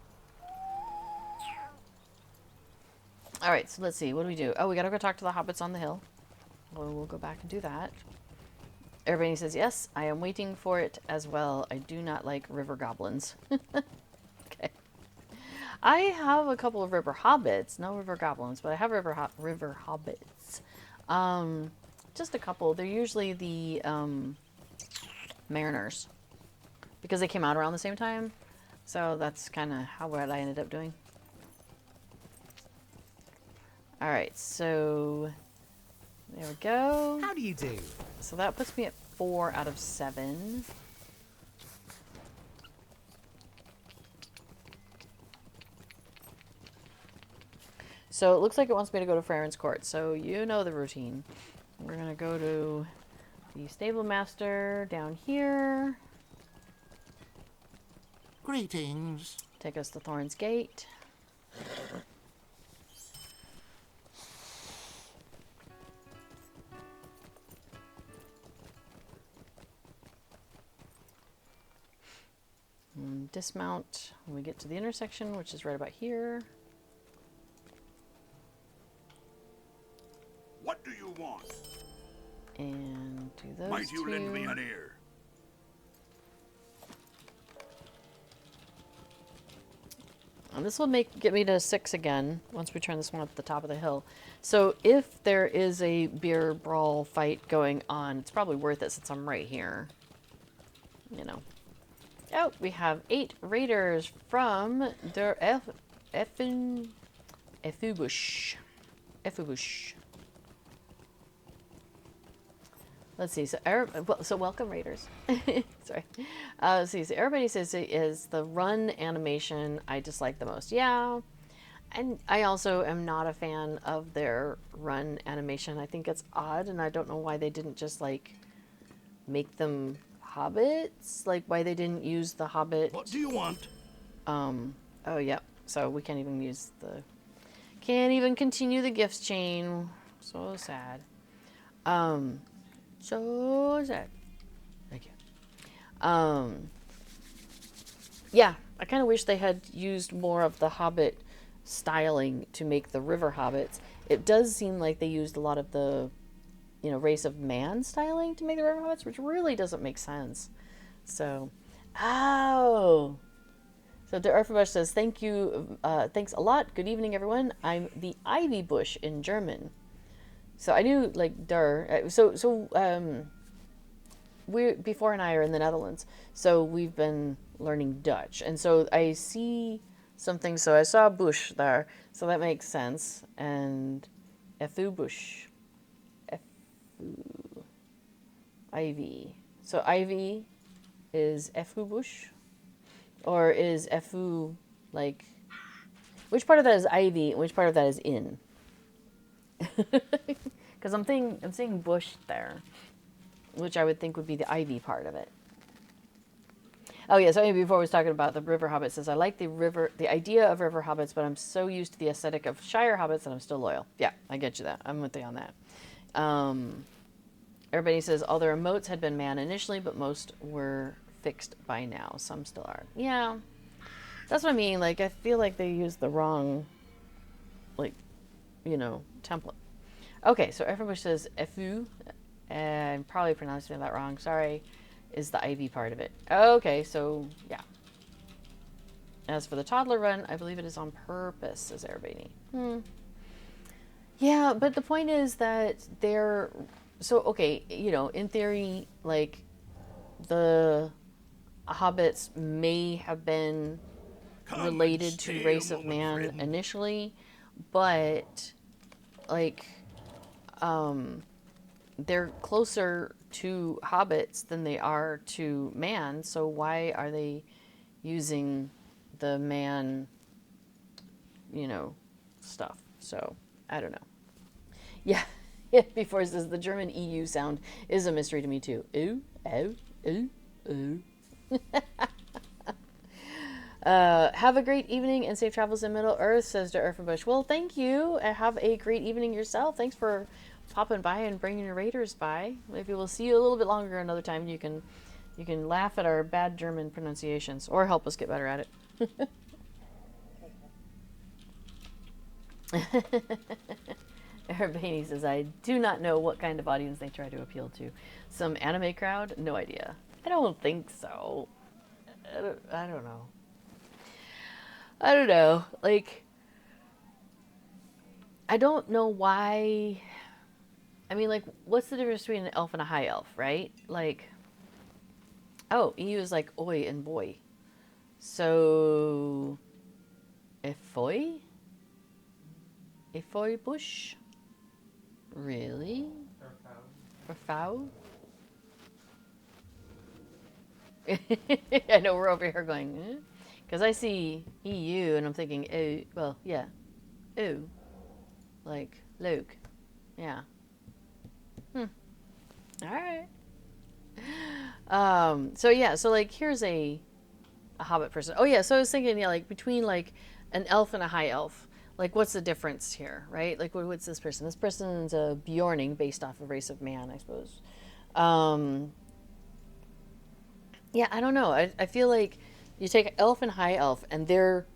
Alright, so let's see. What do we do? Oh, we gotta go talk to the hobbits on the hill. Well, we'll go back and do that. Everybody says, yes, I am waiting for it as well. I do not like river goblins. Okay. I have a couple of river hobbits. No river goblins, but I have river hobbits. Just a couple. They're usually the mariners. Because they came out around the same time. So that's kind of what I ended up doing. Alright, so there we go. How do you do? So that puts me at 4 out of 7. So it looks like it wants me to go to Farron's Court. So you know the routine. We're going to go to the stable master down here. Greetings. Take us to Thorn's Gate. And dismount when we get to the intersection, which is right about here. What do you want? And do those Might you two. lend me an ear? And this will get me to 6 again once we turn this one up at the top of the hill. So if there is a beer brawl fight going on, it's probably worth it since I'm right here. You know. Oh, we have 8 raiders from Der Effubush. Let's see. So welcome, raiders. Sorry. Let's see. So everybody says it is the run animation I dislike the most. Yeah. And I also am not a fan of their run animation. I think it's odd, and I don't know why they didn't just, like, make them hobbits. Like, why they didn't use the Hobbit. What do you want? Oh, yep. So we can't even use the... Can't even continue the gifts chain. So sad. So sad. Thank you. Yeah, I kind of wish they had used more of the Hobbit styling to make the river hobbits. It does seem like they used a lot of the, you know, race of man styling to make the river hobbits, which really doesn't make sense. So, oh. So Der Erfenbusch says, thank you, thanks a lot. Good evening, everyone. I'm the Ivy Bush in German. So I knew, like, Der. Before and I are in the Netherlands, so we've been learning Dutch. And so I see something, so I saw Bush there, so that makes sense. And Effu Bush. Effu. Ivy. So Ivy is Effu Bush? Or is Effu, like, which part of that is Ivy and which part of that is in? Because I'm seeing bush there, which I would think would be the ivy part of it. Oh yeah, so maybe before I was talking about the river hobbit, says I like the idea of river hobbits, but I'm so used to the aesthetic of Shire hobbits that I'm still loyal. Yeah, I get you that. I'm with you on that. Everybody says all their emotes had been man initially, but most were fixed by now. Some still are. Yeah, that's what I mean. Like, I feel like they used the wrong, like, template. Okay, so everybody says FU. I'm probably pronouncing that wrong. Sorry, is the IV part of it. Okay, so yeah. As for the toddler run, I believe it is on purpose, says everybody. Yeah, but the point is that they're... So, okay, in theory, like, the hobbits may have been related to the race of man initially, but, like, they're closer to hobbits than they are to man, so why are they using the man, stuff? So, I don't know. Yeah, before it says the German EU sound is a mystery to me too. Ooh, oh, ooh, ooh. Have a great evening and safe travels in Middle Earth, says the Urfabush. Well, thank you. Have a great evening yourself. Thanks for popping by and bringing your raiders by. Maybe we'll see you a little bit longer another time. You can laugh at our bad German pronunciations or help us get better at it. Erbani says, I do not know what kind of audience they try to appeal to. Some anime crowd? No idea. I don't think so. I don't know. I don't know. Like, I don't know why. I mean, like, what's the difference between an elf and a high elf, right? Like, oh, EU is like oi and boy. So, efoi? Efoi bush? Really? Or foul? I know we're over here going, because I see EU and I'm thinking, oh, well, yeah. Oh. Like, Luke. Yeah. All right. So yeah, so like, here's a hobbit person. Oh yeah, so I was thinking, yeah, like, between like an elf and a high elf. Like, what's the difference here, right? Like, what's this person? This person's a Bjorning based off of Race of Man, I suppose. Yeah, I don't know. I feel like you take elf and high elf, and they're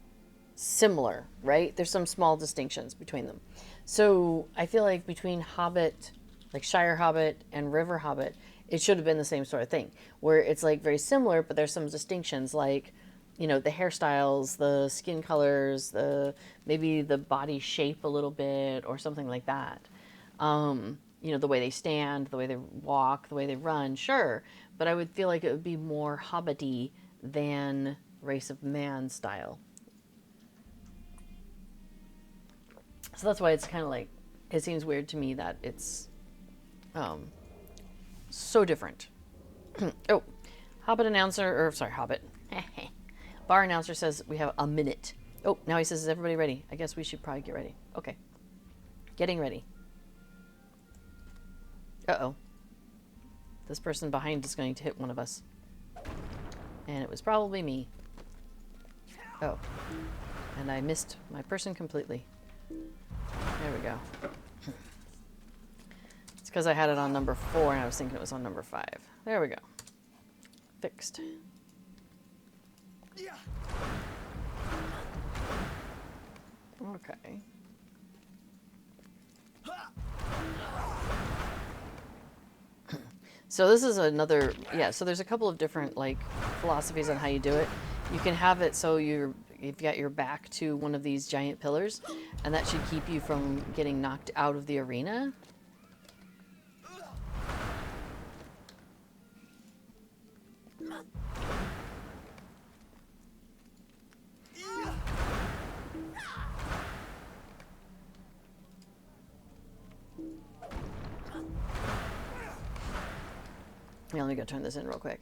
similar, right? There's some small distinctions between them. So I feel like between Hobbit, like Shire Hobbit and River Hobbit, it should have been the same sort of thing, where it's like very similar, but there's some distinctions, like, the hairstyles, the skin colors, maybe the body shape a little bit, or something like that. The way they stand, the way they walk, the way they run, sure. But I would feel like it would be more Hobbit-y than Race of Man style. So that's why it's kind of like, it seems weird to me that it's so different. Oh, Hobbit announcer, Hobbit. Bar announcer says we have a minute. Oh, now he says, is everybody ready? I guess we should probably get ready. Okay. Getting ready. Uh-oh. This person behind is going to hit one of us. And it was probably me. Oh. And I missed my person completely. There we go. It's because I had it on number 4 and I was thinking it was on number 5. There we go. Fixed. Okay. So this is another, yeah, so there's a couple of different, like, philosophies on how you do it. You can have it so you've got your back to one of these giant pillars, and that should keep you from getting knocked out of the arena. Yeah, let me go turn this in real quick.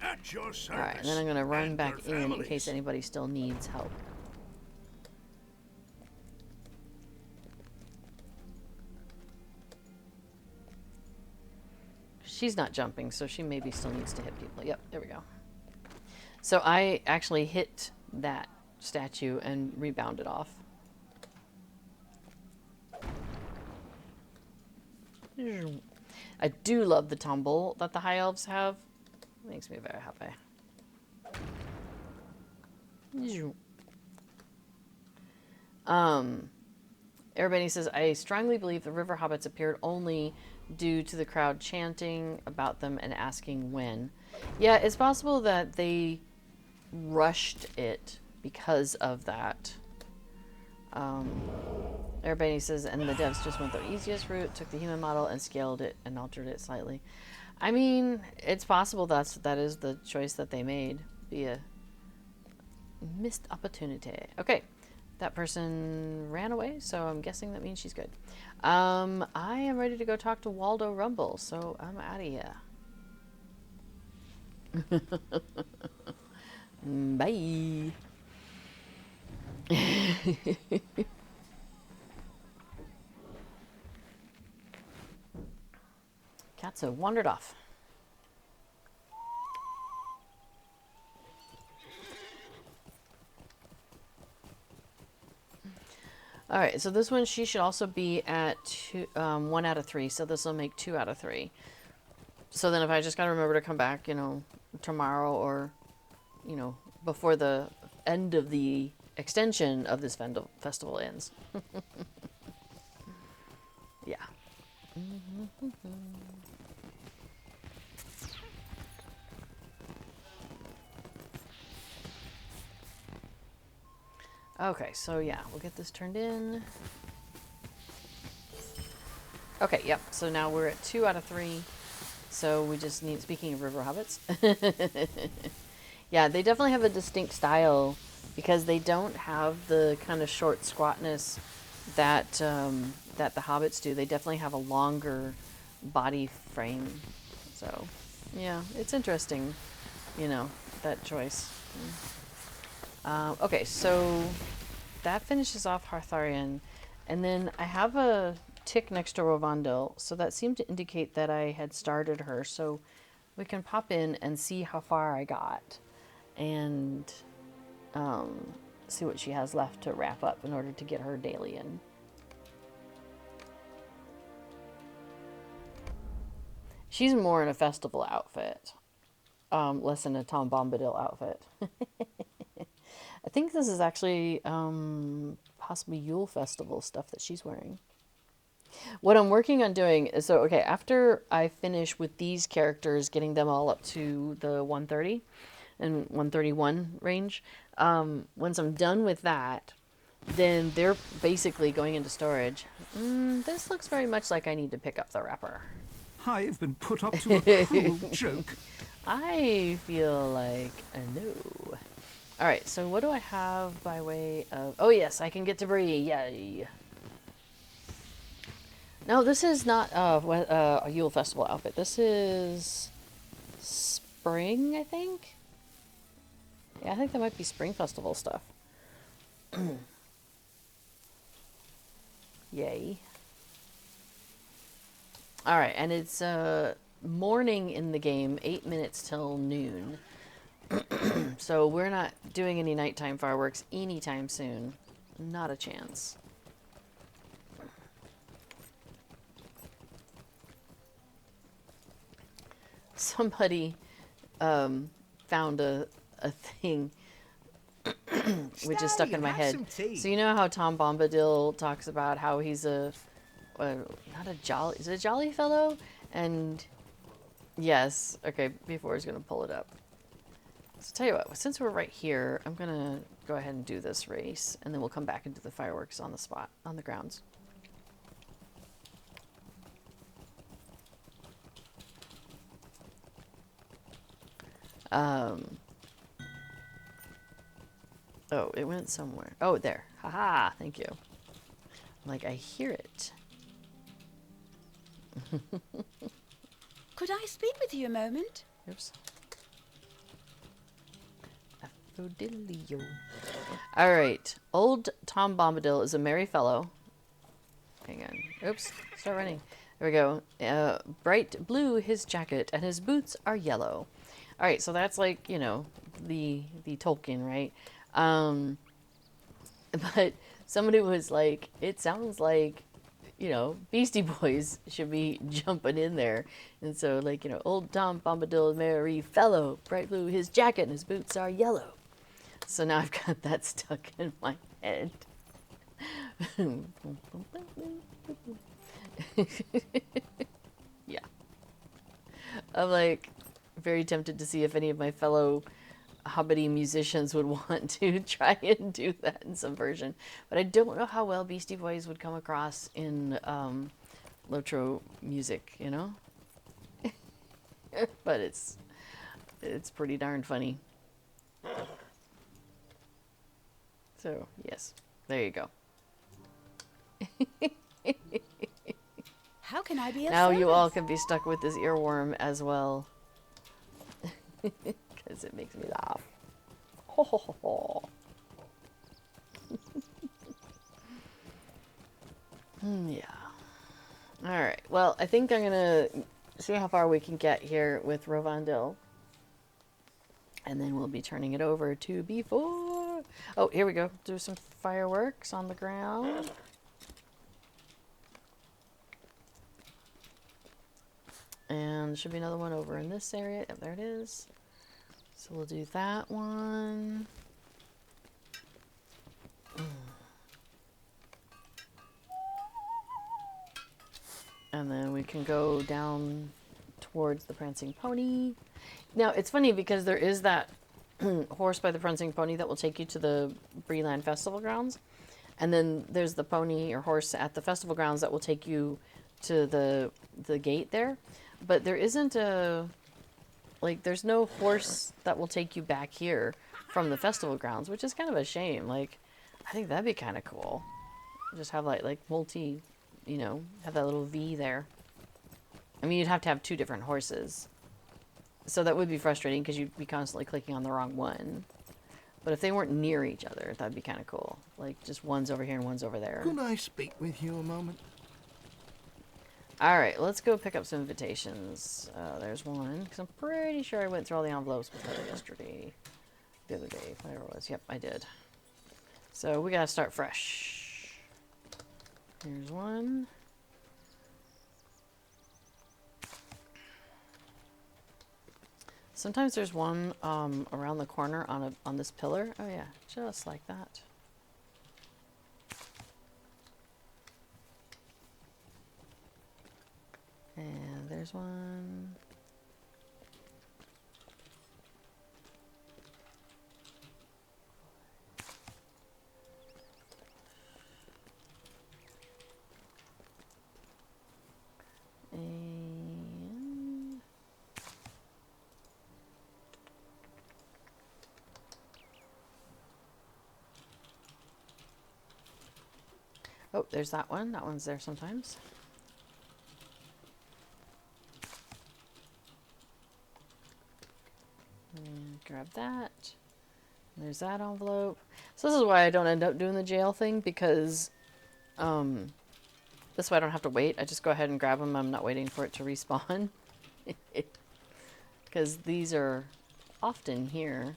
At your service. Alright, and then I'm going to run back in case anybody still needs help. She's not jumping, so she maybe still needs to hit people. Yep, there we go. So I actually hit that statue and rebounded off. I do love the tumble that the high elves have. Makes me very happy. Everybody says, I strongly believe the river hobbits appeared only due to the crowd chanting about them and asking when. Yeah, it's possible that they rushed it because of that. Everybody says, and the devs just went the easiest route, took the human model and scaled it and altered it slightly. I mean, it's possible that is the choice that they made. Be a missed opportunity. Okay, that person ran away, so I'm guessing that means she's good. I am ready to go talk to Waldo Rumble, so I'm out of here. Bye. Cats have wandered off. All right, so this one, she should also be at 1 out of 3. So this will make 2 out of 3. So then if I just got to remember to come back, you know, tomorrow or, you know, before the end of the extension of this festival ends. Yeah. Okay, so yeah, we'll get this turned in. Okay, yep, so now we're at 2 out of 3. So we just need, speaking of river hobbits. Yeah, they definitely have a distinct style because they don't have the kind of short squatness that that the hobbits do. They definitely have a longer body frame. So, yeah, it's interesting, you know, that choice. Okay, so that finishes off Hartharian. And then I have a tick next to Rovandil, so that seemed to indicate that I had started her. So we can pop in and see how far I got and see what she has left to wrap up in order to get her daily in. She's more in a festival outfit, less in a Tom Bombadil outfit. I think this is actually possibly Yule Festival stuff that she's wearing. What I'm working on doing is, so, okay, after I finish with these characters, getting them all up to the 130 and 131 range, once I'm done with that, then they're basically going into storage. This looks very much like I need to pick up the wrapper. I've been put up to a cruel joke. I feel like a no. Alright, so what do I have by way of... Oh yes, I can get debris, yay. No, this is not a Yule Festival outfit. This is spring, I think? Yeah, I think that might be Spring Festival stuff. Yay. Alright, and it's morning in the game, 8 minutes till noon. So we're not doing any nighttime fireworks anytime soon. Not a chance. Somebody found a thing which is stuck in my head. So you know how Tom Bombadil talks about how he's not a jolly, is it a jolly fellow? And yes, okay, before he's gonna pull it up. So tell you what, since we're right here, I'm gonna go ahead and do this race, and then we'll come back and do the fireworks on the spot, on the grounds. Oh, it went somewhere. Oh, there. Haha, thank you. I'm like, I hear it. Could I speak with you a moment? Oops. Alright. Old Tom Bombadil is a merry fellow. Hang on. Oops. Start running. Here we go. Bright blue his jacket, and his boots are yellow. All right, so that's like, you know, the Tolkien, right? But somebody was like, it sounds like, you know, Beastie Boys should be jumping in there. And so, like, you know, old Tom Bombadil, merry fellow, bright blue his jacket, and his boots are yellow. So now I've got that stuck in my head. Yeah. I'm like very tempted to see if any of my fellow Hobbity musicians would want to try and do that in some version. But I don't know how well Beastie Boys would come across in Lotro music, you know? But it's pretty darn funny. So, yes. There you go. How can I be of Now you all service? can be stuck with this earworm as well. Because it makes me laugh. Ho ho ho ho. Yeah. Alright, well, I think I'm gonna see how far we can get here with Rovandil. And then we'll be turning it over to B4. Oh, here we go. Do some fireworks on the ground. And there should be another one over in this area. Yep, there it is. So we'll do that one. And then we can go down towards the Prancing Pony. Now, it's funny because there is that horse by the Prancing Pony that will take you to the Breeland Festival grounds. And then there's the pony or horse at the festival grounds that will take you to the gate there. But there isn't a... Like, there's no horse that will take you back here from the festival grounds, which is kind of a shame. Like, I think that'd be kind of cool. Just have, like multi... You know, have that little V there. I mean, you'd have to have two different horses. So that would be frustrating because you'd be constantly clicking on the wrong one. But if they weren't near each other, that'd be kind of cool. Like, just one's over here and one's over there. Could I speak with you a moment? Alright, let's go pick up some invitations. There's one, because I'm pretty sure I went through all the envelopes with her yesterday. The other day, whatever it was. Yep, I did. So we gotta start fresh. Here's one. Sometimes there's one around the corner on this pillar. Oh yeah, just like that. And there's one. And oh, there's that one. That one's there sometimes. And grab that. And there's that envelope. So this is why I don't end up doing the jail thing, because this way I don't have to wait. I just go ahead and grab them. I'm not waiting for it to respawn. Because these are often here.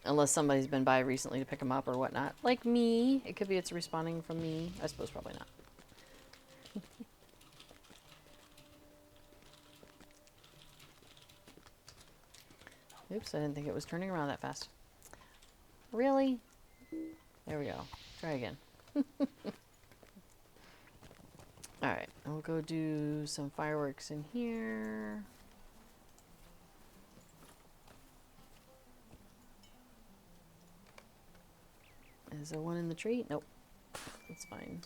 Unless somebody's been by recently to pick them up or whatnot. Like me. It could be it's respawning from me. I suppose probably not. Oops, I didn't think it was turning around that fast. Really? There we go. Try again. Alright, we'll go do some fireworks in here. Is there one in the tree? Nope. That's fine.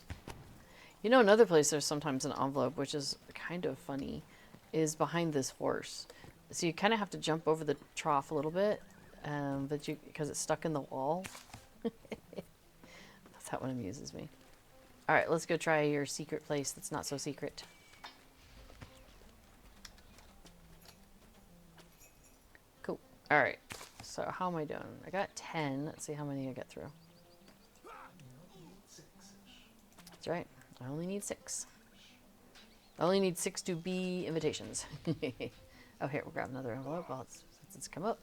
You know, another place there's sometimes an envelope, which is kind of funny, is behind this horse. So you kind of have to jump over the trough a little bit, because it's stuck in the wall. That one amuses me. Alright, let's go try your secret place that's not so secret. Cool. Alright, so how am I doing? I got 10. Let's see how many I get through. That's right. I only need 6. I only need 6 to be invitations. Oh, here, we'll grab another envelope since it's come up.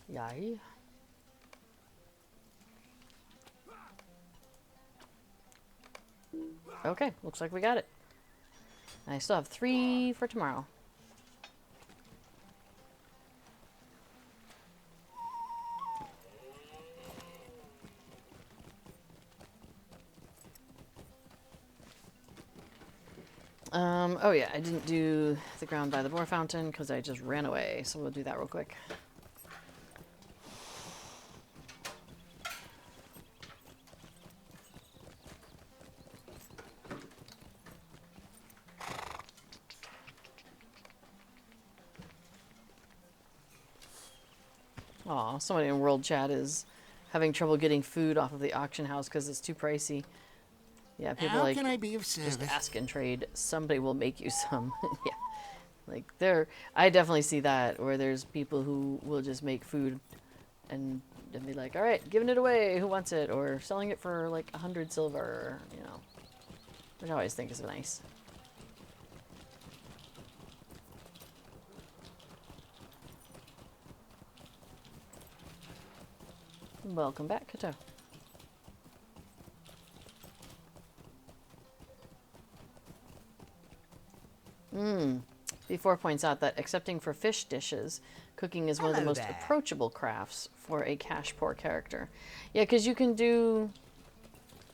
Yay. Okay, looks like we got it. I still have 3 for tomorrow. Oh yeah, I didn't do the ground by the boar fountain because I just ran away, so we'll do that real quick. Aw, somebody in World Chat is having trouble getting food off of the auction house because it's too pricey. Yeah, people How like can I be of service? just ask and trade. Somebody will make you some. Yeah, like I definitely see that where there's people who will just make food and be like, all right, giving it away. Who wants it? Or selling it for like 100 silver. You know, which I always think is nice. Welcome back, Kato. B4 points out that excepting for fish dishes, cooking is one of the Hello most there. approachable crafts for a cash poor character. Yeah, because you can do.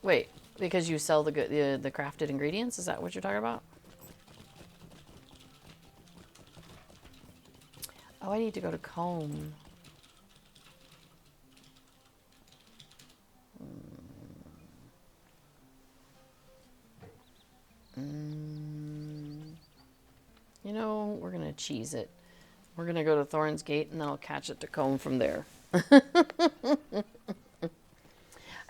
Wait, because you sell the crafted ingredients? Is that what you're talking about? Oh, I need to go to Comb. You know, we're gonna cheese it. We're gonna go to Thorn's Gate and then I'll catch it to Comb from there.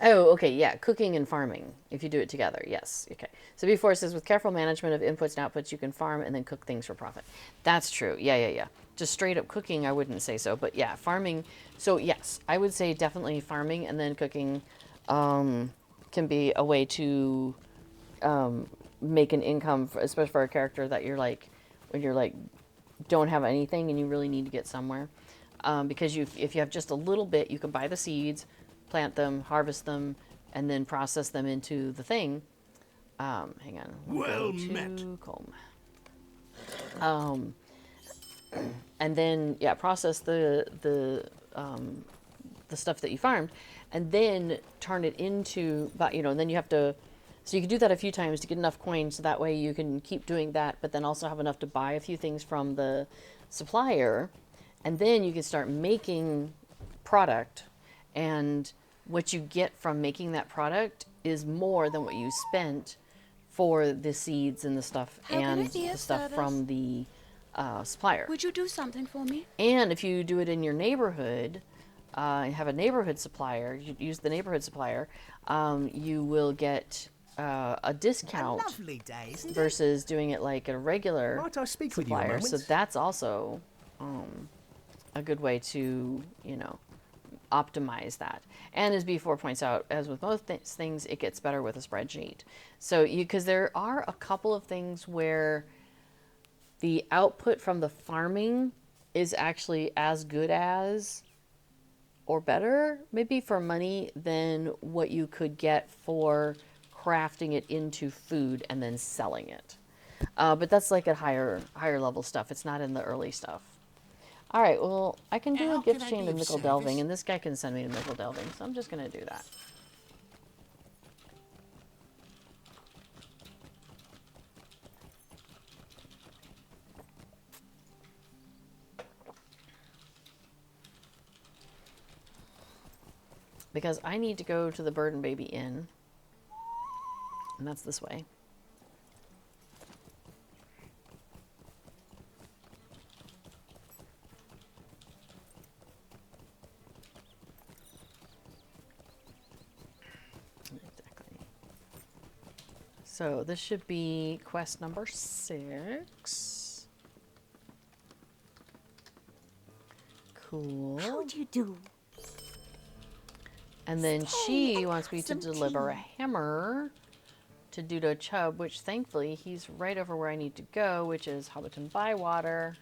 Oh, okay, yeah, cooking and farming, if you do it together, yes, okay. So before it says, with careful management of inputs and outputs, you can farm and then cook things for profit. That's true, yeah. Just straight up cooking, I wouldn't say so, but yeah, farming, so yes, I would say definitely farming and then cooking can be a way to make an income, especially for a character that you're like, when you're like, don't have anything and you really need to get somewhere. Because if you have just a little bit, you can buy the seeds, plant them, harvest them, and then process them into the thing. Hang on. Well met. Comb. And then process the stuff that you farmed, and then turn it into, and then you have to. So you can do that a few times to get enough coins, so that way you can keep doing that, but then also have enough to buy a few things from the supplier, and then you can start making product, and what you get from making that product is more than what you spent for the seeds and the stuff How can I and be the of stuff service? from the supplier. Would you do something for me? And if you do it in your neighborhood, have a neighborhood supplier, you use the neighborhood supplier, you will get a discount A lovely day, isn't it? versus doing it like a regular Might I speak with you a supplier. So moment? that's also a good way to, optimize that. And as B4 points out, as with most things, it gets better with a spreadsheet. So because there are a couple of things where the output from the farming is actually as good as or better, maybe for money, than what you could get for crafting it into food and then selling it. But that's like at higher level stuff. It's not in the early stuff. All right, well, I can do How a gift can I chain be of of nickel service? delving, and this guy can send me to nickel delving, so I'm just going to do that. Because I need to go to the Bird and Baby Inn, and that's this way. Exactly. So this should be quest number 6. Cool. How do you do? And then Stay she and wants me have to some deliver a tea. hammer to Dudo Chub, which thankfully he's right over where I need to go, which is Hobbiton Bywater.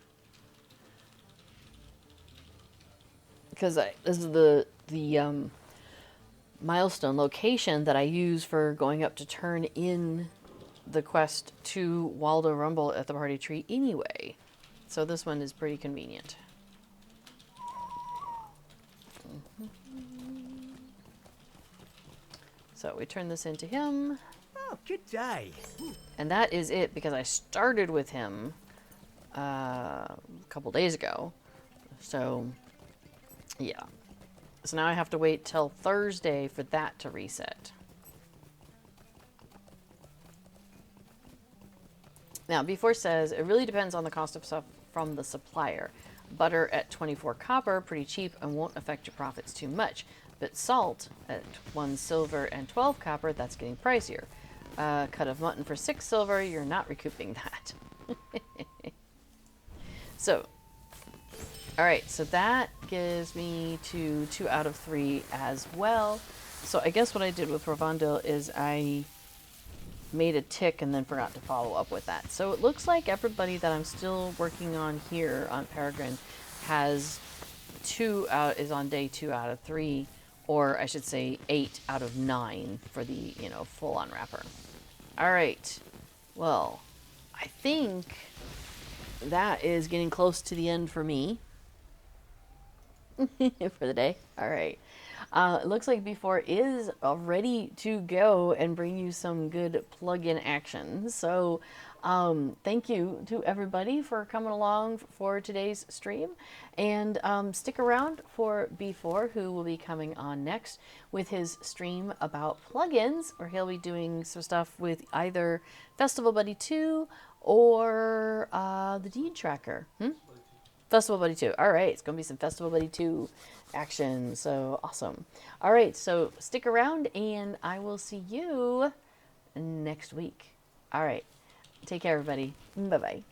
Because this is the milestone location that I use for going up to turn in the quest to Waldo Rumble at the party tree anyway. So this one is pretty convenient. So we turn this into him. Oh, good day. And that is it, because I started with him a couple days ago. So, yeah. So now I have to wait till Thursday for that to reset. Now, B4 says, it really depends on the cost of stuff from the supplier. Butter at 24 copper, pretty cheap and won't affect your profits too much. But salt at 1 silver and 12 copper, that's getting pricier. Cut of mutton for 6 silver, you're not recouping that. So, alright, so that gives me to 2 out of 3 as well. So I guess what I did with Rovandil is I made a tick and then forgot to follow up with that. So it looks like everybody that I'm still working on here on Peregrin has is on day 2 out of 3, or I should say 8 out of 9 for the, full unwrapper. All right, well, I think that is getting close to the end for me for the day. All right. It looks like B4 is ready to go and bring you some good plug-in action. So thank you to everybody for coming along for today's stream. And stick around for B4, who will be coming on next with his stream about plugins, where he'll be doing some stuff with either Festival Buddy 2 or the Deed Tracker. Festival Buddy 2. All right, it's going to be some Festival Buddy 2 action. So awesome. All right, so stick around and I will see you next week. All right, take care, everybody. Bye-bye.